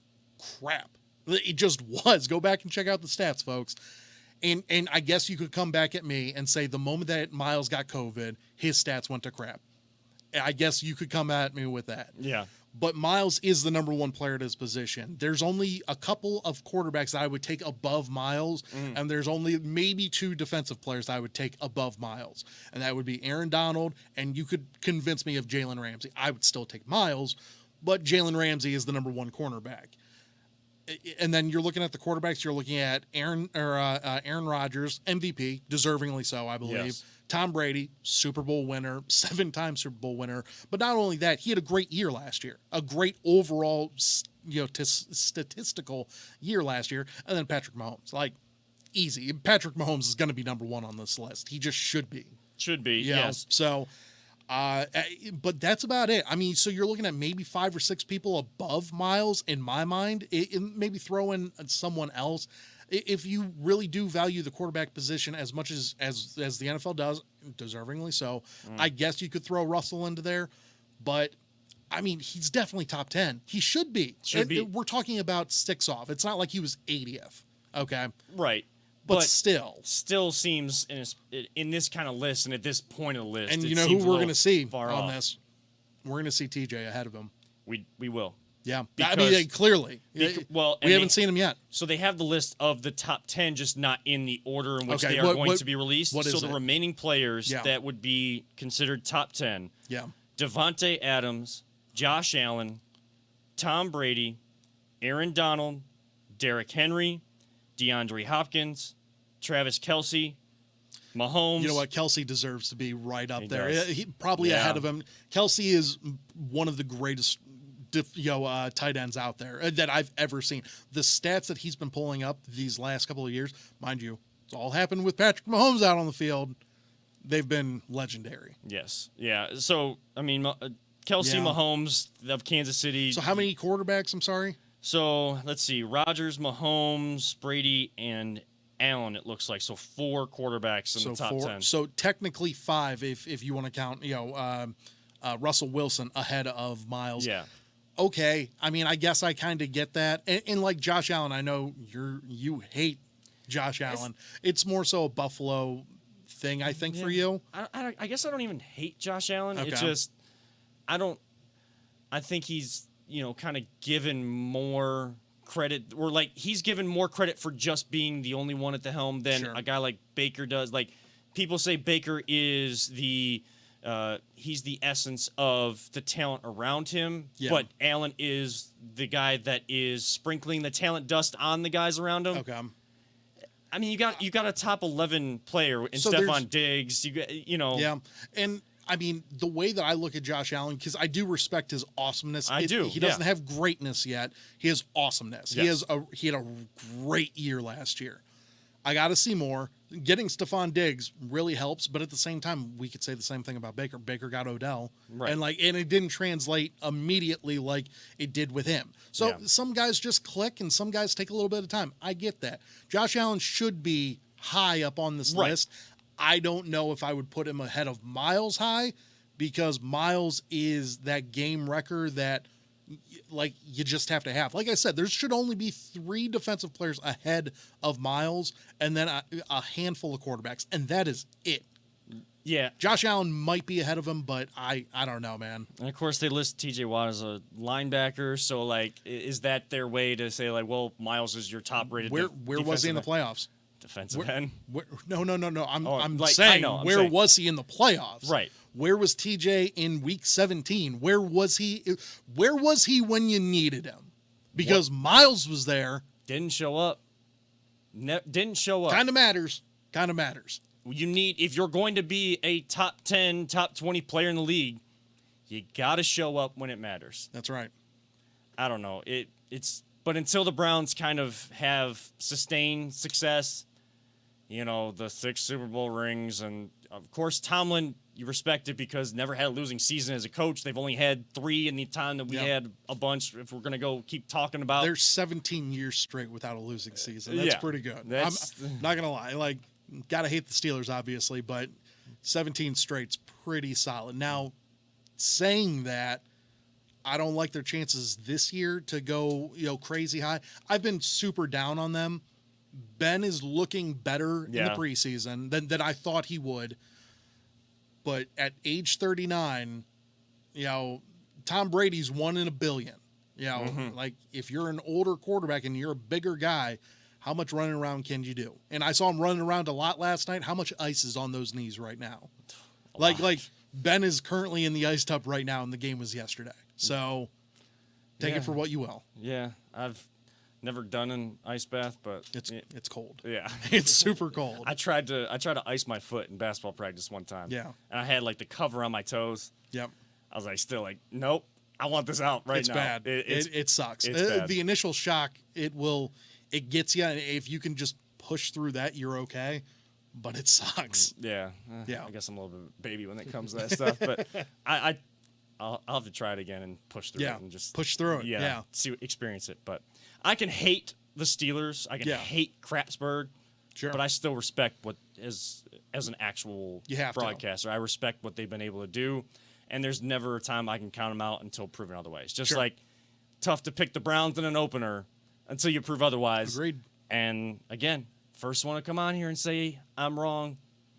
crap. It just was. Go back and check out the stats, folks. And I guess you could come back at me and say the moment that Myles got COVID, his stats went to crap. I guess you could come at me with that. Yeah. But Myles is the number one player at his position. There's only a couple of quarterbacks that I would take above Myles, and there's only maybe 2 defensive players I would take above Myles, and that would be Aaron Donald, and you could convince me of Jalen Ramsey. I would still take Myles, but Jalen Ramsey is the number one cornerback. And then you're looking at the quarterbacks. You're looking at Aaron Rodgers, MVP, deservingly so, I believe. Yes. Tom Brady, Super Bowl winner, 7-time Super Bowl winner. But not only that, he had a great year last year, a great overall, statistical year last year. And then Patrick Mahomes, easy. Patrick Mahomes is going to be number one on this list. He just should be. Should be, You know? yes. So, but that's about it. I mean, so you're looking at maybe 5 or 6 people above Miles in my mind. Maybe throw in someone else. If you really do value the quarterback position as much as the NFL does, deservingly so, I guess you could throw Russell into there. But I mean, he's definitely top 10. He should be. Should be. We're talking about sticks off. It's not like he was 80th. Okay. Right. But still seems in this kind of list and at this point of the list. And it you know who seems a we're little going to see far on off. this? We're going to see TJ ahead of him. We will. Yeah. I Because- mean, clearly. Well, we and haven't they- seen him yet. So they have the list of the top 10, just not in the order in which Okay, they are what- going what- to be released. what So is the it? remaining players Yeah. that would be considered top 10: Yeah. Devontae Adams, Josh Allen, Tom Brady, Aaron Donald, Derrick Henry, DeAndre Hopkins, Travis Kelce, Mahomes. You know what? Kelsey deserves to be right up He there. does. He probably Yeah. ahead of him. Kelsey is one of the greatest tight ends out there that I've ever seen. The stats that he's been pulling up these last couple of years, mind you, it's all happened with Patrick Mahomes out on the field. They've been legendary. Yes. Yeah. So, I mean, Kelce, Yeah. Mahomes of Kansas City. So how many quarterbacks? I'm sorry. So let's see: Rodgers, Mahomes, Brady, and Allen. It looks like so 4 quarterbacks in So the top 10. So technically 5 if you want to count. Russell Wilson ahead of Miles. Yeah, Okay. I mean, I guess I kind of get that. And like Josh Allen, I know you hate Josh Allen. It's more so a Buffalo thing, I think, for you. I guess I don't even hate Josh Allen. Okay. It's just I think he's kind of given more credit, or like he's given more credit for just being the only one at the helm than Sure. a guy like Baker does. Like people say Baker is he's the essence of the talent around him, Yeah. but Allen is the guy that is sprinkling the talent dust on the guys around him. Okay. I mean, you got a top 11 player in So there's- Stephon Diggs. Yeah. And I mean, the way that I look at Josh Allen, because I do respect his awesomeness. I do, He doesn't yeah. have greatness yet. He has awesomeness. Yes. He had a great year last year. I got to see more. Getting Stephon Diggs really helps, but at the same time, we could say the same thing about Baker. Baker got Odell, Right. and it didn't translate immediately like it did with him. So Yeah. some guys just click, and some guys take a little bit of time. I get that. Josh Allen should be high up on this Right. list. I don't know if I would put him ahead of Miles high, because Miles is that game wrecker that you just have to have. Like I said, there should only be 3 defensive players ahead of Miles, and then a handful of quarterbacks, and that is it. Yeah. Josh Allen might be ahead of him, but I don't know, man. And of course, they list TJ Watt as a linebacker. So, like, is that their way to say, like, well, Miles is your top rated? Where was he in the playoffs? Defensive end. No. I'm like, I saying, know, I'm where saying. was he in the playoffs? Right. Where was TJ in week 17? Where was he? Where was he when you needed him? Because Miles was there. Didn't show up. Didn't show up. Kind of matters. You need, if you're going to be a top 10, top 20 player in the league, you got to show up when it matters. That's right. I don't know. But until the Browns kind of have sustained success, the 6 Super Bowl rings, and of course Tomlin, you respect it because never had a losing season as a coach. They've only had 3 in the time that we had a bunch. If we're gonna keep talking about, They're 17 years straight without a losing season. That's yeah, pretty good. that's- I'm not gonna lie. Like, gotta hate the Steelers, obviously, but 17 straight's pretty solid. Now, saying that, I don't like their chances this year to go, crazy high. I've been super down on them. Ben is looking better in the Yeah. preseason than I thought he would. But at age 39, Tom Brady's 1 in a billion. Like, if you're an older quarterback and you're a bigger guy, how much running around can you do? And I saw him running around a lot last night. How much ice is on those knees right now? Like Ben is currently in the ice tub right now, and the game was yesterday. So take Yeah. it for what you will. yeah, I've never done an ice bath, but It's cold. yeah. It's super cold. I tried to ice my foot in basketball practice one time. Yeah. And I had like the cover on my toes. Yep. I was like, still like, nope. I want this out right It's now. bad. It sucks. it's bad. The initial shock, it gets you. And if you can just push through that, you're okay. But it sucks. Yeah. Yeah. I guess I'm a little bit baby when it comes to that stuff, but I'll have to try it again and push through Yeah, it and just push through it, yeah. experience it. But I can hate the Steelers. I can Yeah. hate Crapsburg. Sure. But I still respect what as an actual You have to. broadcaster. I respect what they've been able to do, and there's never a time I can count them out until proven otherwise. Just Sure. like tough to pick the Browns in an opener until you prove otherwise. Agreed. And again, first one to come on here and say I'm wrong.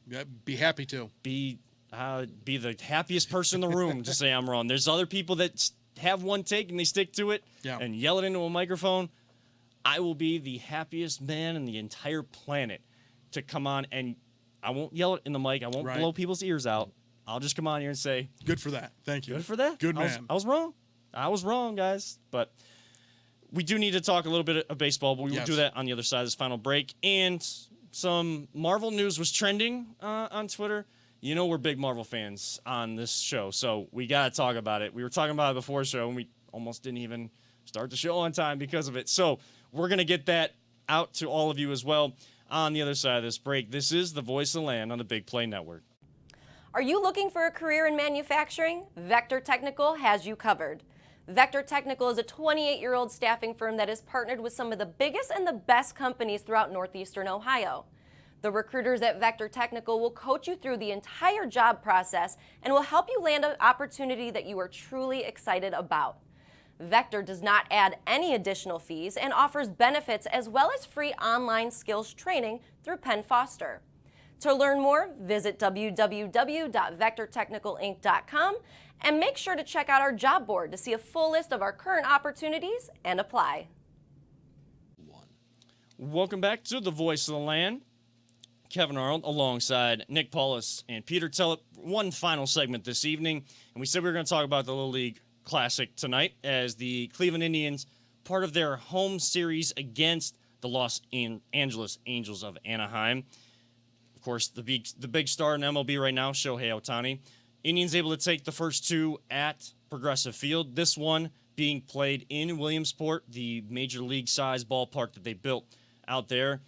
Yeah, be happy to. Be the happiest person in the room to say I'm wrong. There's other people that have one take and they stick to it Yeah. and yell it into a microphone. I will be the happiest man in the entire planet to come on, and I won't yell it in the mic. I won't Right. blow people's ears out. I'll just come on here and say, Good for that. Thank you. good for that. Good I man. was wrong. I was wrong, guys. But we do need to talk a little bit of baseball, but we will Yes. do that on the other side of this final break. And some Marvel news was trending on Twitter. You know we're big Marvel fans on this show, so we got to talk about it. We were talking about it before the show, and we almost didn't even start the show on time because of it. So we're going to get that out to all of you as well on the other side of this break. This is the Voice of the Land on the Big Play Network. Are you looking for a career in manufacturing? Vector Technical has you covered. Vector Technical is a 28-year-old staffing firm that is partnered with some of the biggest and the best companies throughout northeastern Ohio. The recruiters at Vector Technical will coach you through the entire job process and will help you land an opportunity that you are truly excited about. Vector does not add any additional fees and offers benefits as well as free online skills training through Penn Foster. To learn more, visit www.vectortechnicalinc.com and make sure to check out our job board to see a full list of our current opportunities and apply. Welcome back to the Voice of the Land. Kevin Arnold alongside Nick Paulus and Peter Tellep. One final segment this evening, and we said we were going to talk about the Little League Classic tonight as the Cleveland Indians, part of their home series against the Los Angeles Angels of Anaheim. Of course, the big star in MLB right now, Shohei Ohtani. Indians able to take the first two at Progressive Field. This one being played in Williamsport, the major league size ballpark that they built out there.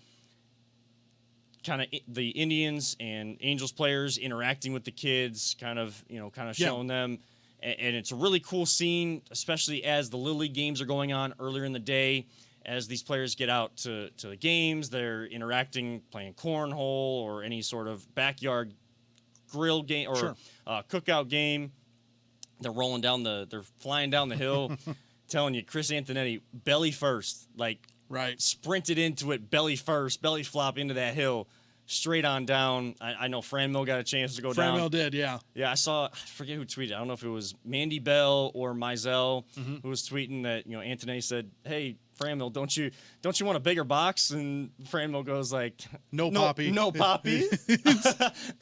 Kind of the Indians and Angels players interacting with the kids, kind of showing them. And it's a really cool scene, especially as the Little League games are going on earlier in the day. As these players get out to the games, they're interacting, playing cornhole or any sort of backyard grill game or Sure. Cookout game. They're flying down the hill, telling you Chris Antonetti, belly first, like Right. sprinted into it, belly first, belly flop into that hill, straight on down. I know Franmil got a chance to go down. Franmil did, yeah. Yeah, I forget who tweeted. I don't know if it was Mandy Bell or Mizell who was tweeting that, Antonetti said, "Hey, Franmil, don't you want a bigger box?" And Franmil goes like, No Poppy." No Poppy."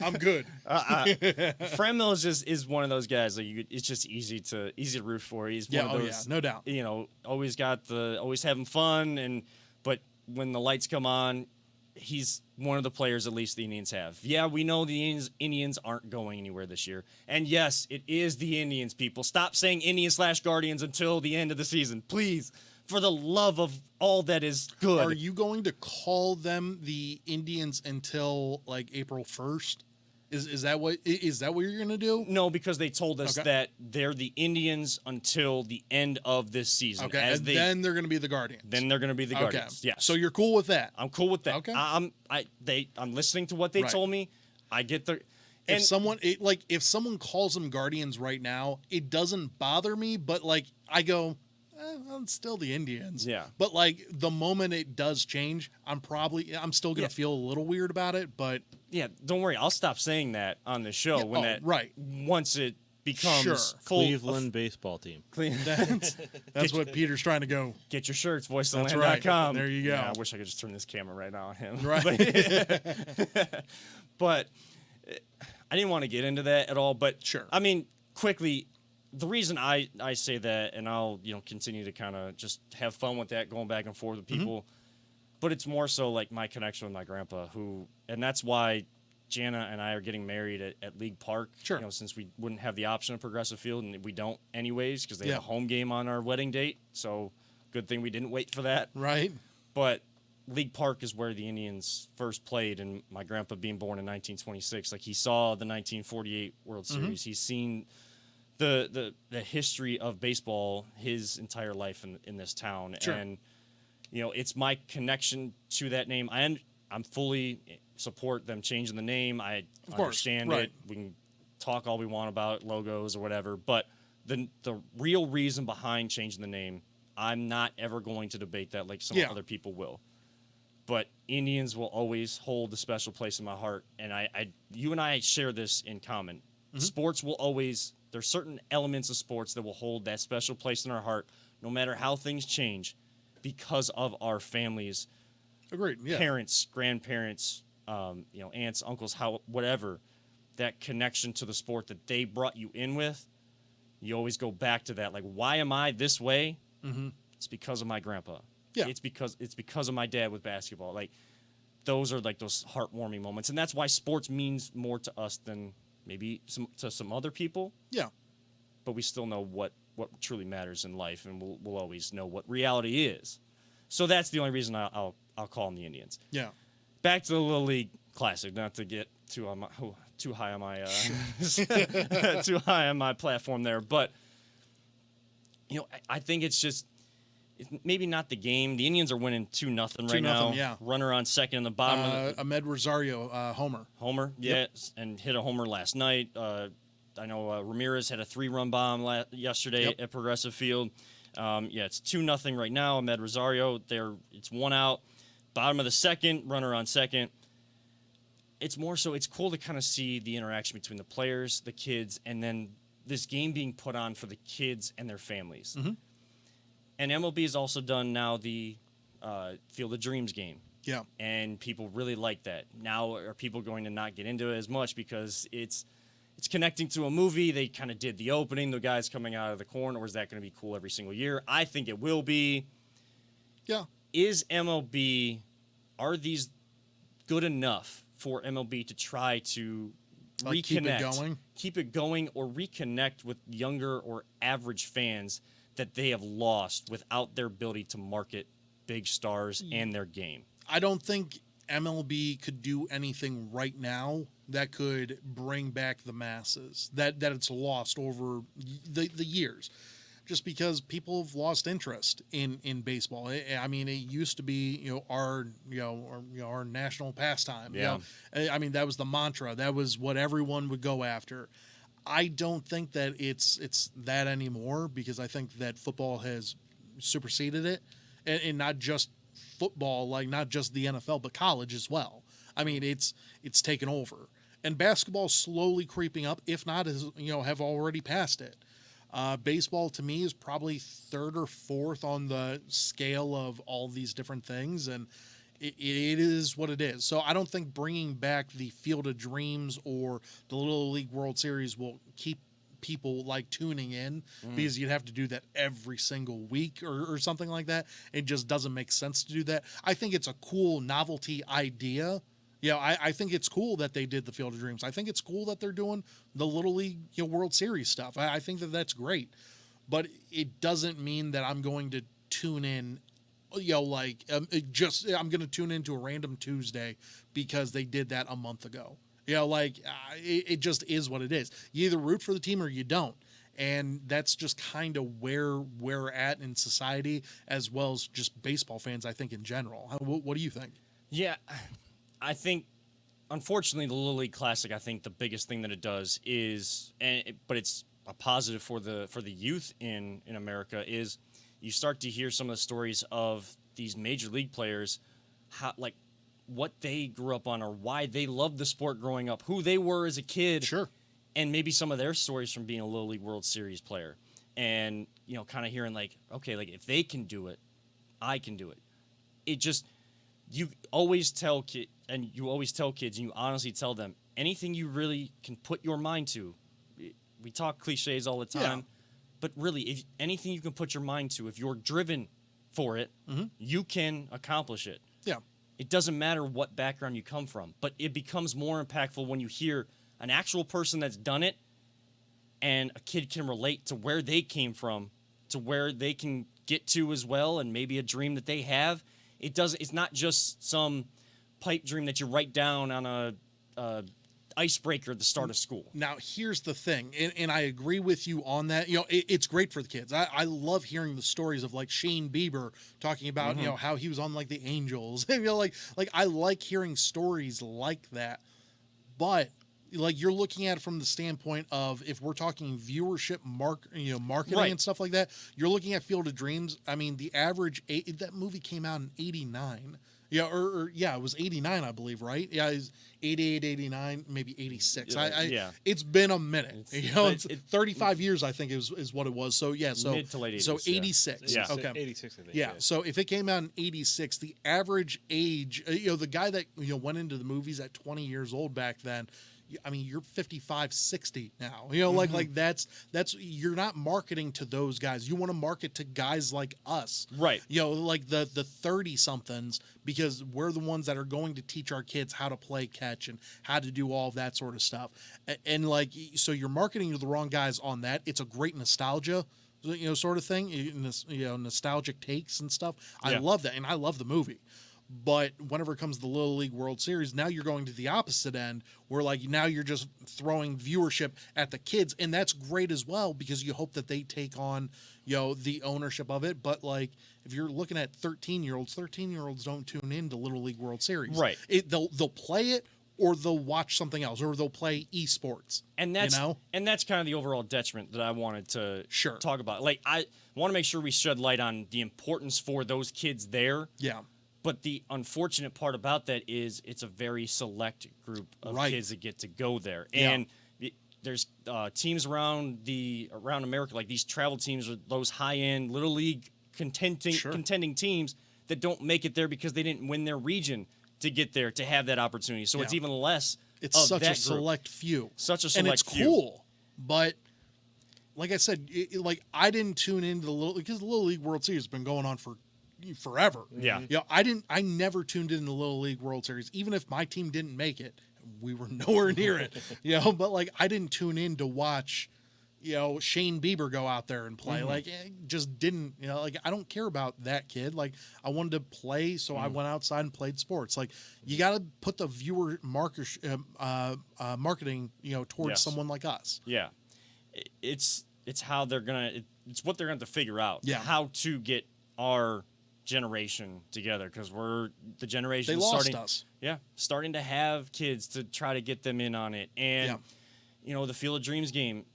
I'm good. Franmil is one of those guys like it's just easy to root for. He's one of those, no doubt. always having fun but when the lights come on, he's one of the players at least the Indians have. Yeah, we know the Indians aren't going anywhere this year. And yes, it is the Indians, people. Stop saying Indians/Guardians until the end of the season. Please, for the love of all that is good. Are you going to call them the Indians until like April 1st? Is that what you're going to do? No, because they told us Okay. that they're the Indians until the end of this season. Okay, and then they're going to be the Guardians. Then they're going to be the Guardians. Okay. Yes. So you're cool with that? I'm cool with that. Okay. I'm listening to what they Right. told me. I get the If someone calls them Guardians right now, it doesn't bother me, but like I go, well, it's still the Indians. Yeah. But like the moment it does change, I'm still gonna Yeah. feel a little weird about it. But yeah, don't worry. I'll stop saying that on the show right. once it becomes Sure. full. Cleveland baseball team. That's what Peter's trying to go. Get your shirts, That's voiceoftheland.com. right. There you go. Yeah, I wish I could just turn this camera right now on him. Right. But I didn't want to get into that at all. But Sure. I mean, quickly, the reason I say that, and I'll continue to kind of just have fun with that, going back and forth with people. But it's more so like my connection with my grandpa, and that's why Jana and I are getting married at League Park. Sure. Since we wouldn't have the option of Progressive Field, and we don't anyways, because they Yeah. have a home game on our wedding date. So good thing we didn't wait for that. Right. But League Park is where the Indians first played, and my grandpa being born in 1926, like he saw the 1948 World Series. He's seen the history of baseball his entire life in this town, Sure. and it's my connection to that name. I'm fully support them changing the name. I Of course, understand right. it. We can talk all we want about logos or whatever, but the real reason behind changing the name, I'm not ever going to debate that like some Yeah. other people will. But Indians will always hold a special place in my heart, and you and I share this in common. Sports will always. There's certain elements of sports that will hold that special place in our heart, no matter how things change, because of our families, Agreed. Yeah. parents, grandparents, aunts, uncles, whatever. That connection to the sport that they brought you in with, you always go back to that. Like, why am I this way? It's because of my grandpa. Yeah. It's because of my dad with basketball. Like, those are like those heartwarming moments, and that's why sports means more to us than maybe to some other people. Yeah. But we still know what truly matters in life, and we'll always know what reality is. So that's the only reason I'll call them the Indians. Yeah. Back to the Little League Classic, not to get too high on my too high on my platform there, but I think it's just. It's maybe not the game. The Indians are winning 2-0 right now. 2-0, yeah. Runner on second in the bottom of the Ahmed Rosario, homer. homer. Yep. Yes, and hit a homer last night. I know Ramirez had a 3-run bomb yesterday Yep. at Progressive Field. It's 2-0 right now. Ahmed Rosario, it's 1 out. Bottom of the second, runner on second. It's more so it's cool to kind of see the interaction between the players, the kids, and then this game being put on for the kids and their families. And MLB has also done now the Field of Dreams game. Yeah. And people really like that. Now are people going to not get into it as much because it's connecting to a movie? They kind of did the opening, the guys coming out of the corn, or is that going to be cool every single year? I think it will be. Yeah. Is MLB, are these good enough for MLB to try to Like, reconnect? Keep it going or reconnect with younger or average fans that they have lost without their ability to market big stars and their game. I don't think MLB could do anything right now that could bring back the masses that it's lost over the years, just because people have lost interest in baseball. I mean, it used to be our national pastime. Yeah. I mean, that was the mantra. That was what everyone would go after. I don't think that it's that anymore, because I think that football has superseded it, and not just football, like not just the NFL, but college as well. I mean, it's taken over, and basketball slowly creeping up, if not have already passed it. Baseball to me is probably third or fourth on the scale of all these different things, and it is what it is. So I don't think bringing back the Field of Dreams or the Little League World Series will keep people like tuning in, because you'd have to do that every single week or something like that. It just doesn't make sense to do that. I think it's a cool novelty idea. I think it's cool that they did the Field of Dreams. I think it's cool that they're doing the Little League World Series stuff. I think that that's great, but it doesn't mean that I'm going to tune in. I'm going to tune into a random Tuesday because they did that a month ago. It just is what it is. You either root for the team or you don't. And that's just kind of where we're at in society, as well as just baseball fans, I think, in general. What do you think? Yeah, I think, unfortunately, the Little League Classic, I think the biggest thing that it does is, but it's a positive for the youth in America, is you start to hear some of the stories of these major league players, what they grew up on or why they loved the sport growing up, who they were as a kid. Sure. And maybe some of their stories from being a Little League World Series player. And, kind of hearing if they can do it, I can do it. It just, you always tell kids, and you honestly tell them, anything you really can put your mind to. We talk cliches all the time. Yeah. But really, if anything you can put your mind to, if you're driven for it, you can accomplish it. Yeah. It doesn't matter what background you come from, but it becomes more impactful when you hear an actual person that's done it, and a kid can relate to where they came from, to where they can get to as well, and maybe a dream that they have. It's not just some pipe dream that you write down on a icebreaker at the start of school. Now, here's the thing, and I agree with you on that. It's great for the kids. I love hearing the stories of like Shane Bieber talking about how he was on like the Angels. Like I like hearing stories like that. But like you're looking at it from the standpoint of if we're talking viewership, marketing Right. and stuff like that. You're looking at Field of Dreams. I mean, the average that movie came out in '89. Yeah, or it was 89, I believe, right? Yeah, it was 88, 89, maybe 86. Yeah. It's been a minute. It's- It's 35 years, I think, is what it was. So yeah, so Mid to late 80s, so yeah. 86. Yeah. Okay. 86, I think. Yeah. So if it came out in 86, the average age, the guy that went into the movies at 20 years old back then, I mean, you're 55, 60 now. Like that's you're not marketing to those guys. You want to market to guys like us. Right. Like the 30 somethings, because we're the ones that are going to teach our kids how to play catch and how to do all of that sort of stuff. And like, so you're marketing to the wrong guys on that. It's a great nostalgia, sort of thing, nostalgic takes and stuff. I Yeah. love that. And I love the movie. But whenever it comes to the Little League World Series, now you're going to the opposite end where like now you're just throwing viewership at the kids. And that's great as well, because you hope that they take on, the ownership of it. But like if you're looking at 13-year-olds don't tune into Little League World Series. Right. They'll play it, or they'll watch something else, or they'll play esports. And that's kind of the overall detriment that I wanted to Sure. talk about. Like I want to make sure we shed light on the importance for those kids there. Yeah. But the unfortunate part about that is it's a very select group of Right. kids that get to go there. Yeah. And there's teams around America, like these travel teams or those high-end Little League contending teams that don't make it there because they didn't win their region to get there to have that opportunity. So it's Yeah. even less It's of such that a group. select few. Such a And select it's few. cool. But like I said, like I didn't tune into because the Little League World Series has been going on for forever. Yeah. I never tuned into the Little League World Series, even if my team didn't make it. We were nowhere near it. But like I didn't tune in to watch, Shane Bieber go out there and play. Like just didn't, like I don't care about that kid. Like I wanted to play, so I went outside and played sports. Like you got to put the viewer marketing, towards Yes. someone like us. Yeah, it's how they're it's what they're going to figure out. Yeah. How to get our generation together, because we're the generation They lost starting. us. Yeah, starting to have kids to try to get them in on it, and the Field of Dreams game.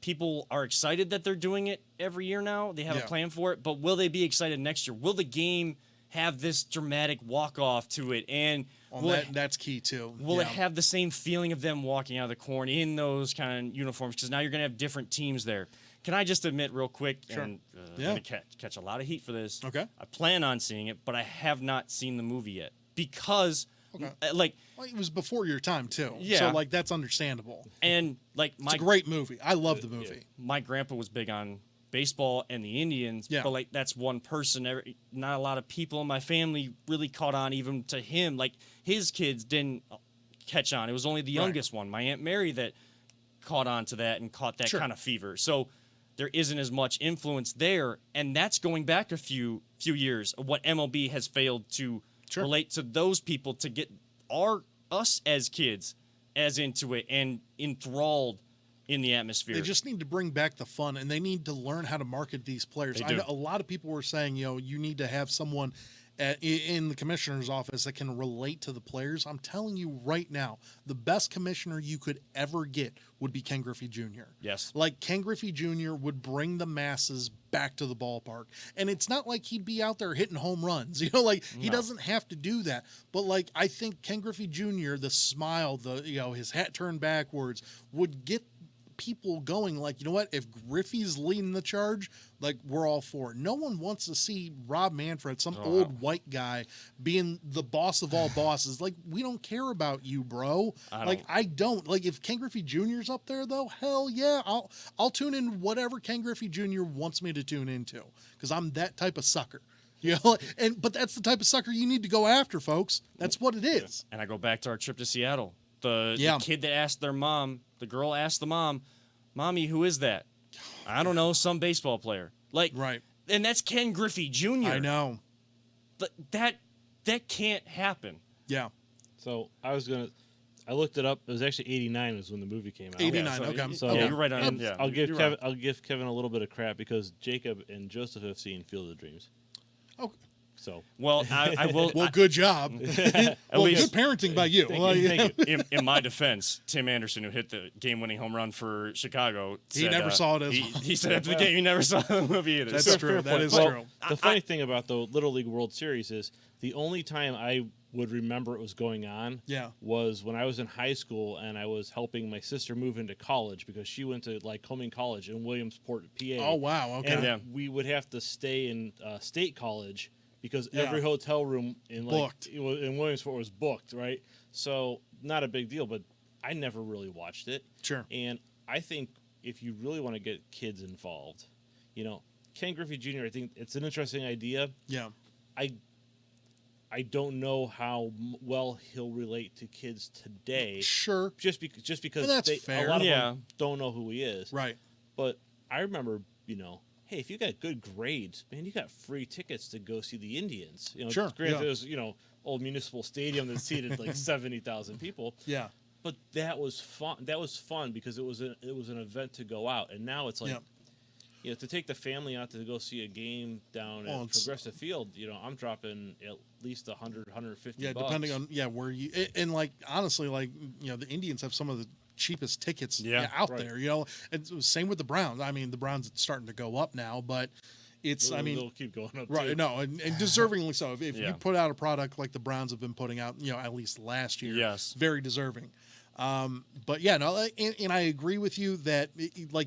People are excited that they're doing it every year now. They have a plan for it, but will they be excited next year? Will the game have this dramatic walk off to it? And That's key too. will it have the same feeling of them walking out of the corn in those kind of uniforms? Because now you're going to have different teams there. Can I just admit real quick, and I'm going to catch a lot of heat for this. Okay. I plan on seeing it, but I have not seen the movie yet because, like, Well, it was before your time too. Yeah. So like that's understandable. and like It's a great movie. I love the movie. my grandpa was big on baseball and the Indians, Yeah. but like that's one person. Not a lot of people in my family really caught on even to him. Like his kids didn't catch on. It was only the Right. youngest one, my Aunt Mary, that caught on to that and caught that Sure. kind of fever. So there isn't as much influence there, and that's going back a few years of what MLB has failed to Sure. relate to those people to get us as kids as into it and enthralled in the atmosphere. They just need to bring back the fun, and they need to learn how to market these players. They I do. know a lot of people were saying, you need to have someone in the commissioner's office that can relate to the players. I'm telling you right now, the best commissioner you could ever get would be Ken Griffey Jr. Yes. Like Ken Griffey Jr. would bring the masses back to the ballpark. And it's not like he'd be out there hitting home runs, he doesn't have to do that. But like, I think Ken Griffey Jr., the smile, his hat turned backwards would get people going like, you know what, if Griffey's leading the charge, like we're all for it. No one wants to see Rob Manfred, some old white guy, being the boss of all bosses. Like, we don't care about you, bro. I don't. Like, if Ken Griffey Jr.'s up there though, hell yeah, I'll tune in whatever Ken Griffey Jr. wants me to tune into, because I'm that type of sucker. But that's the type of sucker you need to go after, folks. That's what it is. And I go back to our trip to Seattle. The kid that asked their mom, the girl asked the mom, "Mommy, who is that?" "I don't know, some baseball player." Like, Right. And that's Ken Griffey Jr. I know. that can't happen. Yeah. So I looked it up. It was actually 89 was when the movie came out. 89. so Okay. So yeah, you're right on. and Yeah, I'll give you're Kevin. right. I'll give Kevin a little bit of crap because Jacob and Joseph have seen Field of Dreams. Oh, So Well, I will. well, good job. well, least- good parenting by you. Well, Thank you. in my defense, Tim Anderson, who hit the game-winning home run for Chicago, He said, never saw it as he, well. he said after the game he never saw the movie either. That's So- true. That point. is Well, true. The funny thing about the Little League World Series is the only time I would remember it was going on Yeah. was when I was in high school and I was helping my sister move into college because she went to Lycoming College in Williamsport, PA. Oh, wow. Okay. And Yeah. we would have to stay in State College because Yeah. every hotel room in Booked. in Williamsport was booked, right? So not a big deal, but I never really watched it. Sure. And I think if you really want to get kids involved, Ken Griffey Jr., I think it's an interesting idea. Yeah. I don't know how well he'll relate to kids today, Sure. just because And that's a fair. lot of Yeah. them don't know who he is. Right. But I remember, hey, if you got good grades, man, you got free tickets to go see the Indians. Sure, Granted, yeah. it was old municipal stadium that seated like 70,000 people. Yeah. But that was fun. That was fun because it was an event to go out, and now it's like, to take the family out to go see a game down Well, at it's- Progressive Field. I'm dropping at least 100, 150. Yeah. bucks. Depending on where you and honestly the Indians have some of the cheapest tickets out Right. there. And same with the Browns. I mean, the Browns it's starting to go up now, but it's they'll keep going up. right. too. No, and deservingly so. If Yeah. you put out a product like the Browns have been putting out, at least last year, Yes. very deserving. But yeah, no, and I agree with you that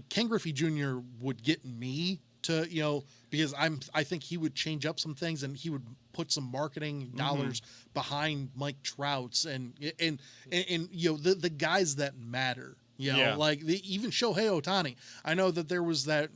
Ken Griffey Jr. would get me to because I think he would change up some things and he would put some marketing dollars behind Mike Trout's and the guys that matter. Yeah. Even Shohei Ohtani. I know that there was that,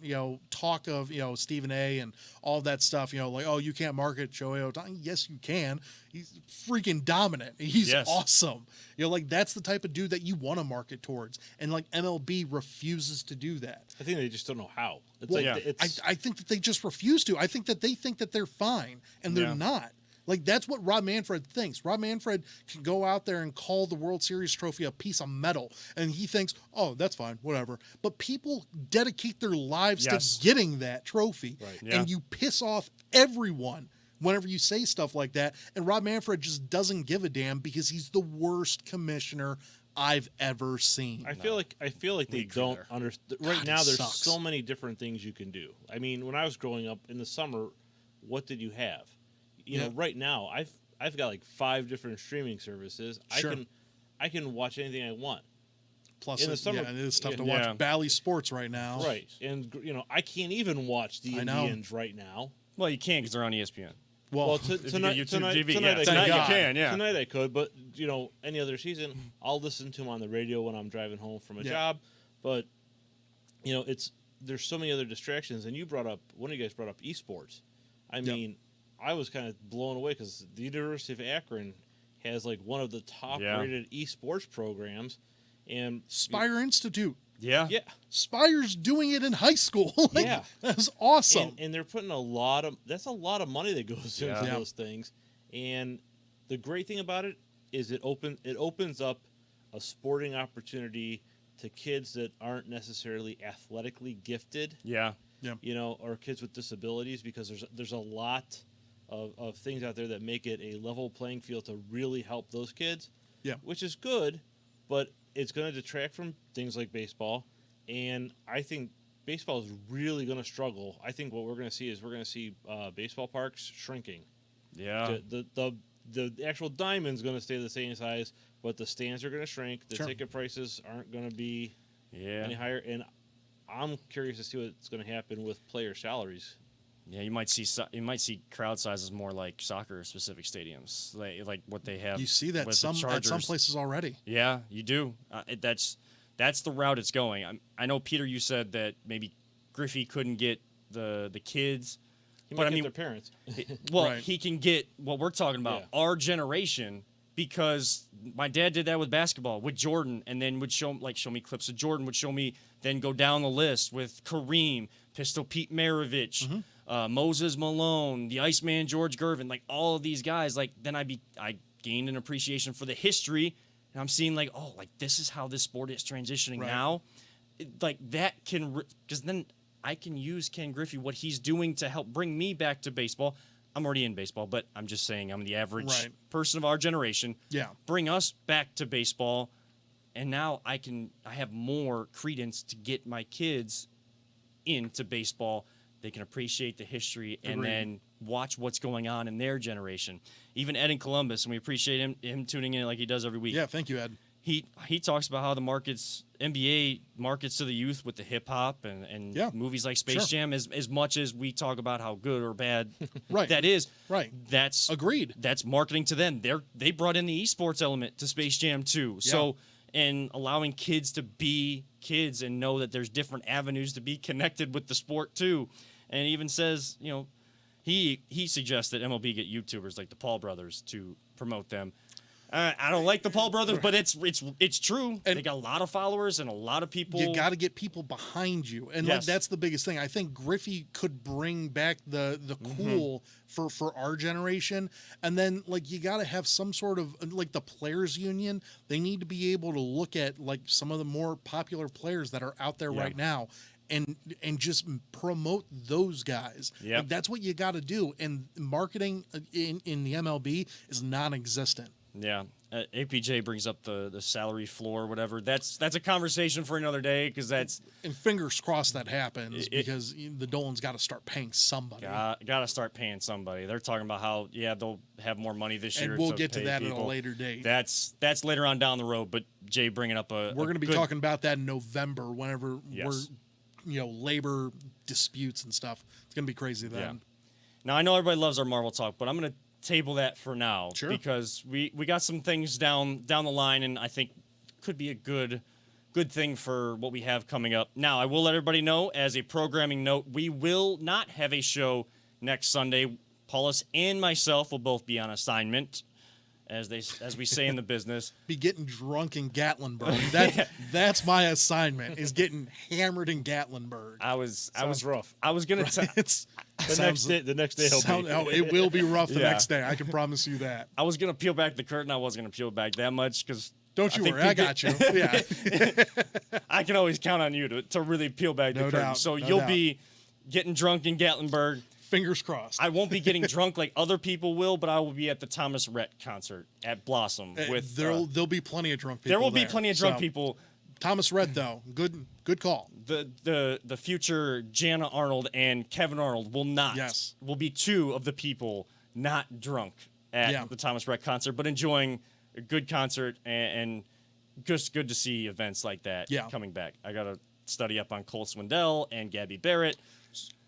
talk of, Stephen A. and all that stuff, oh, you can't market Shohei Ohtani. Yes, you can. He's freaking dominant. He's Yes. awesome. That's the type of dude that you want to market towards. And MLB refuses to do that. I think they just don't know how. It's Well, it's I think that they just refuse to. I think that they think that they're fine and they're Yeah. not. That's what Rob Manfred thinks. Rob Manfred can go out there and call the World Series trophy a piece of metal, and he thinks, "Oh, that's fine, whatever." But people dedicate their lives Yes. to getting that trophy, Right. Yeah. and you piss off everyone whenever you say stuff like that. And Rob Manfred just doesn't give a damn because he's the worst commissioner I've ever seen. I feel like they League don't critter. understand. God, Right it now, there's sucks. so many different things you can do. I mean, when I was growing up in the summer, what did you have? Yeah. Right now, I've got like 5 different streaming services. Sure. I can watch anything I want. Plus, in the summer- it is tough to Yeah. watch Bally Sports right now. Right, and I can't even watch the I know. Indians right now. Well, you can't because they're on ESPN. Well, Well, If you get tonight, YouTube tonight, TV, tonight, yeah. I could. Tonight you God. can, yeah. Tonight I could, but any other season, I'll listen to them on the radio when I'm driving home from a Yeah. job. But there's so many other distractions. And one of you guys brought up esports. I mean, I was kind of blown away because the University of Akron has like one of the top Yeah. rated esports programs, and Spire Institute. Yeah. yeah, Spire's doing it in high school. Yeah. That's awesome. and they're putting a lot of money that goes Yeah. into Yeah. those things. And the great thing about it is it opens up a sporting opportunity to kids that aren't necessarily athletically gifted, Yeah. or kids with disabilities, because there's a lot of things out there that make it a level playing field to really help those kids. Yeah. Which is good, but it's going to detract from things like baseball, and I think baseball is really going to struggle. I think what we're going to see is baseball parks shrinking. Yeah. The actual diamond's going to stay the same size, but the stands are going to shrink. The Sure. ticket prices aren't going to be Yeah. any higher, and I'm curious to see what's going to happen with player salaries. Yeah, you might see crowd sizes more like soccer specific stadiums, like what they have. You see that with the at some Chargers. places already. Yeah, you do. That's the route it's going. I know, Peter, you said that maybe Griffey couldn't get the kids, He but might I get mean, their parents. well, Right. he can get what we're talking about, Yeah. our generation, because my dad did that with basketball with Jordan, and then would show me clips of Jordan, would show me then go down the list with Kareem, Pistol Pete Maravich, Moses Malone, the Iceman George Gervin, like all of these guys, like then I gained an appreciation for the history, and I'm seeing like, oh, like this is how this sport is transitioning now. Like that can, because then I can use Ken Griffey, what he's doing to help bring me back to baseball. I'm already in baseball, but I'm just saying I'm the average person of our generation. Yeah. Bring us back to baseball, and now I have more credence to get my kids into baseball. They can appreciate the history and then watch what's going on in their generation. Even Ed in Columbus, and we appreciate him tuning in like he does every week. Yeah, thank you, Ed. He talks about how the NBA markets to the youth with the hip hop and movies like Space Jam as much as we talk about how good or bad that is. Right. That's agreed. That's marketing to them. They brought in the esports element to Space Jam too. So and allowing kids to be kids and know that there's different avenues to be connected with the sport too. And he even says, you know, he suggests that MLB get YouTubers like the Paul brothers to promote them. I don't like the Paul brothers, but it's true. And they got a lot of followers and a lot of people. You got to get people behind you, and like that's the biggest thing. I think Griffey could bring back the cool for our generation, and then like you got to have some sort of like the players union. They need to be able to look at like some of the more popular players that are out there right now. And just promote those guys. Yeah, like, that's what you got to do. And marketing in the MLB is non-existent. Yeah, APJ brings up the salary floor, or whatever. That's a conversation for another day because that's. And fingers crossed that happens because the Dolans got to start paying somebody. Got to start paying somebody. They're talking about how they'll have more money this year. And we'll get to that people. at a later date. That's later on down the road. But Jay bringing up we're going to be talking about that in November whenever we're. Labor disputes and stuff. It's going to be crazy then. Yeah. Now, I know everybody loves our Marvel talk, but I'm going to table that for now. Sure. Because we got some things down the line, and I think could be a good thing for what we have coming up. Now, I will let everybody know, as a programming note, we will not have a show next Sunday. Paulus and myself will both be on assignment, as we say in the business. Be getting drunk in Gatlinburg. That's my assignment, is getting hammered in Gatlinburg. I was rough. I was gonna tell the next day it will be rough the next day. I can promise you that. I was gonna peel back the curtain. I wasn't gonna peel back that much because don't you worry, I got you. Yeah, I can always count on you to really peel back the curtain. So you'll be getting drunk in Gatlinburg. Fingers crossed. I won't be getting drunk like other people will, but I will be at the Thomas Rhett concert at Blossom. With there'll be plenty of drunk people. There will be plenty of drunk people. Thomas Rhett, though, good call. The future Jana Arnold and Kevin Arnold will be two of the people not drunk at the Thomas Rhett concert, but enjoying a good concert and just good to see events like that coming back. I got to study up on Cole Swindell and Gabby Barrett.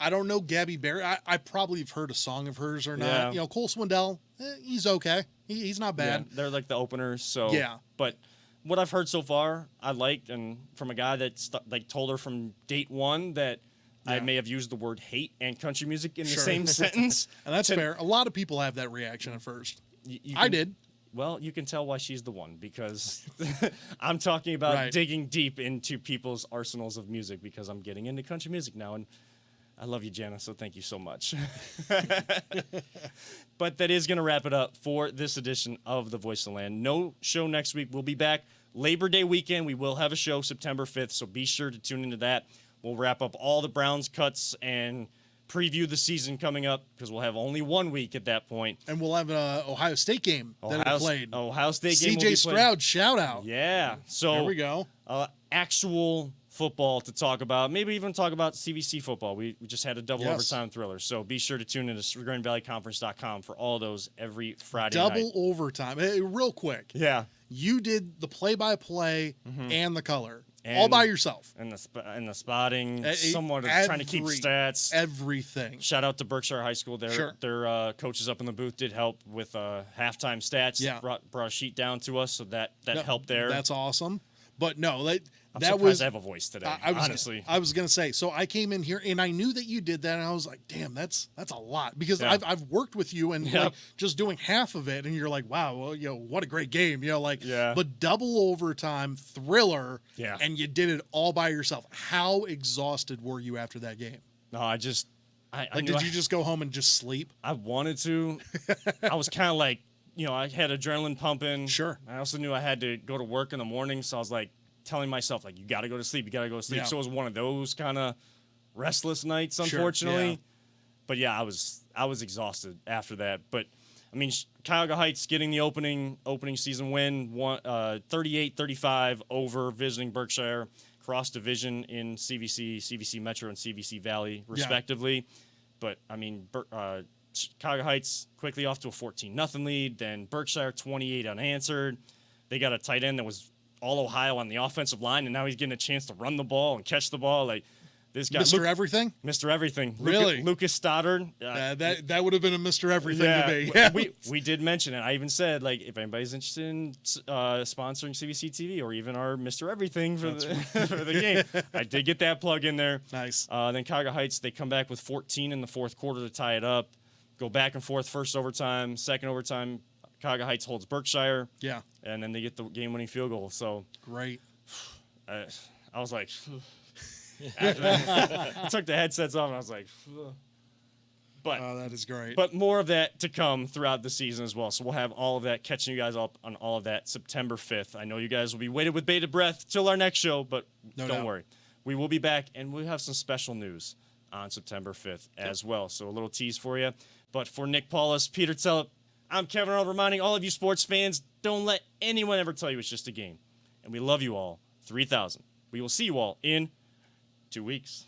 I don't know Gabby Barrett. I probably have heard a song of hers or not. You know, Cole Swindell, he's okay. He's not bad. Yeah, they're like the openers. So but what I've heard so far, I liked, and from a guy that told her from date one that I may have used the word hate and country music in the same sentence. And that's fair. A lot of people have that reaction at first. I did. Well, you can tell why she's the one, because I'm talking about digging deep into people's arsenals of music, because I'm getting into country music now, and I love you, Jana, so thank you so much. But that is going to wrap it up for this edition of The Voice of the Land. No show next week. We'll be back Labor Day weekend. We will have a show September 5th, so be sure to tune into that. We'll wrap up all the Browns cuts and preview the season coming up, because we'll have only 1 week at that point. And we'll have an Ohio State game that we played. Ohio State game. CJ Stroud, shout out. Yeah. So there we go. Actual football to talk about. Maybe even talk about CVC football. We just had a double overtime thriller. So be sure to tune into GrandValleyConference.com for all those every Friday night. Double overtime. Hey, real quick. Yeah. You did the play-by-play and the color. All by yourself. And the spotting, someone trying to keep stats. Everything. Shout out to Berkshire High School. Their coaches up in the booth did help with halftime stats. Yeah. Brought a sheet down to us, so that helped there. That's awesome. But no, I'm surprised I have a voice today, honestly. I was going to say, so I came in here and I knew that you did that, and I was like, damn, that's a lot. Because I've worked with you and like, just doing half of it, and you're like, wow, well, what a great game. But double overtime thriller, and you did it all by yourself. How exhausted were you after that game? No, I Like, knew did you just go home and just sleep? I wanted to. I was kind of like, I had adrenaline pumping. Sure. I also knew I had to go to work in the morning, so I was like telling myself, like, you got to go to sleep. You got to go to sleep. Yeah. So it was one of those kind of restless nights, Sure, unfortunately. yeah. But yeah, I was exhausted after that. But I mean, Cuyahoga Heights getting the opening season win, 38-35 over visiting Berkshire, cross division in CVC Metro, and CVC Valley, respectively. But I mean, Cuyahoga Heights quickly off to a 14-0 lead. Then Berkshire 28 unanswered. They got a tight end that was all Ohio on the offensive line, and now he's getting a chance to run the ball and catch the ball. Like this guy, Mr. Everything? Mr. Everything. Really? Lucas Stoddard. That would have been a Mr. Everything to me. Yeah, we did mention it. I even said, like, if anybody's interested in sponsoring CVC TV or even our Mr. Everything for the game, I did get that plug in there. Nice. Then Cuyahoga Heights, they come back with 14 in the fourth quarter to tie it up. Go back and forth, first overtime, second overtime. Cuyahoga Heights holds Berkshire. Yeah. And then they get the game-winning field goal. So Great. I was like, after that, I took the headsets off and I was like, but Oh, that is great. but more of that to come throughout the season as well. So we'll have all of that, catching you guys up on all of that September 5th. I know you guys will be waiting with bated breath till our next show, but No don't doubt. worry. We will be back, and we'll have some special news on September 5th as well. So a little tease for you. But for Nick Paulus, Peter Tellep, I'm Kevin Arnold, reminding all of you sports fans, don't let anyone ever tell you it's just a game. And we love you all. 3,000. We will see you all in 2 weeks.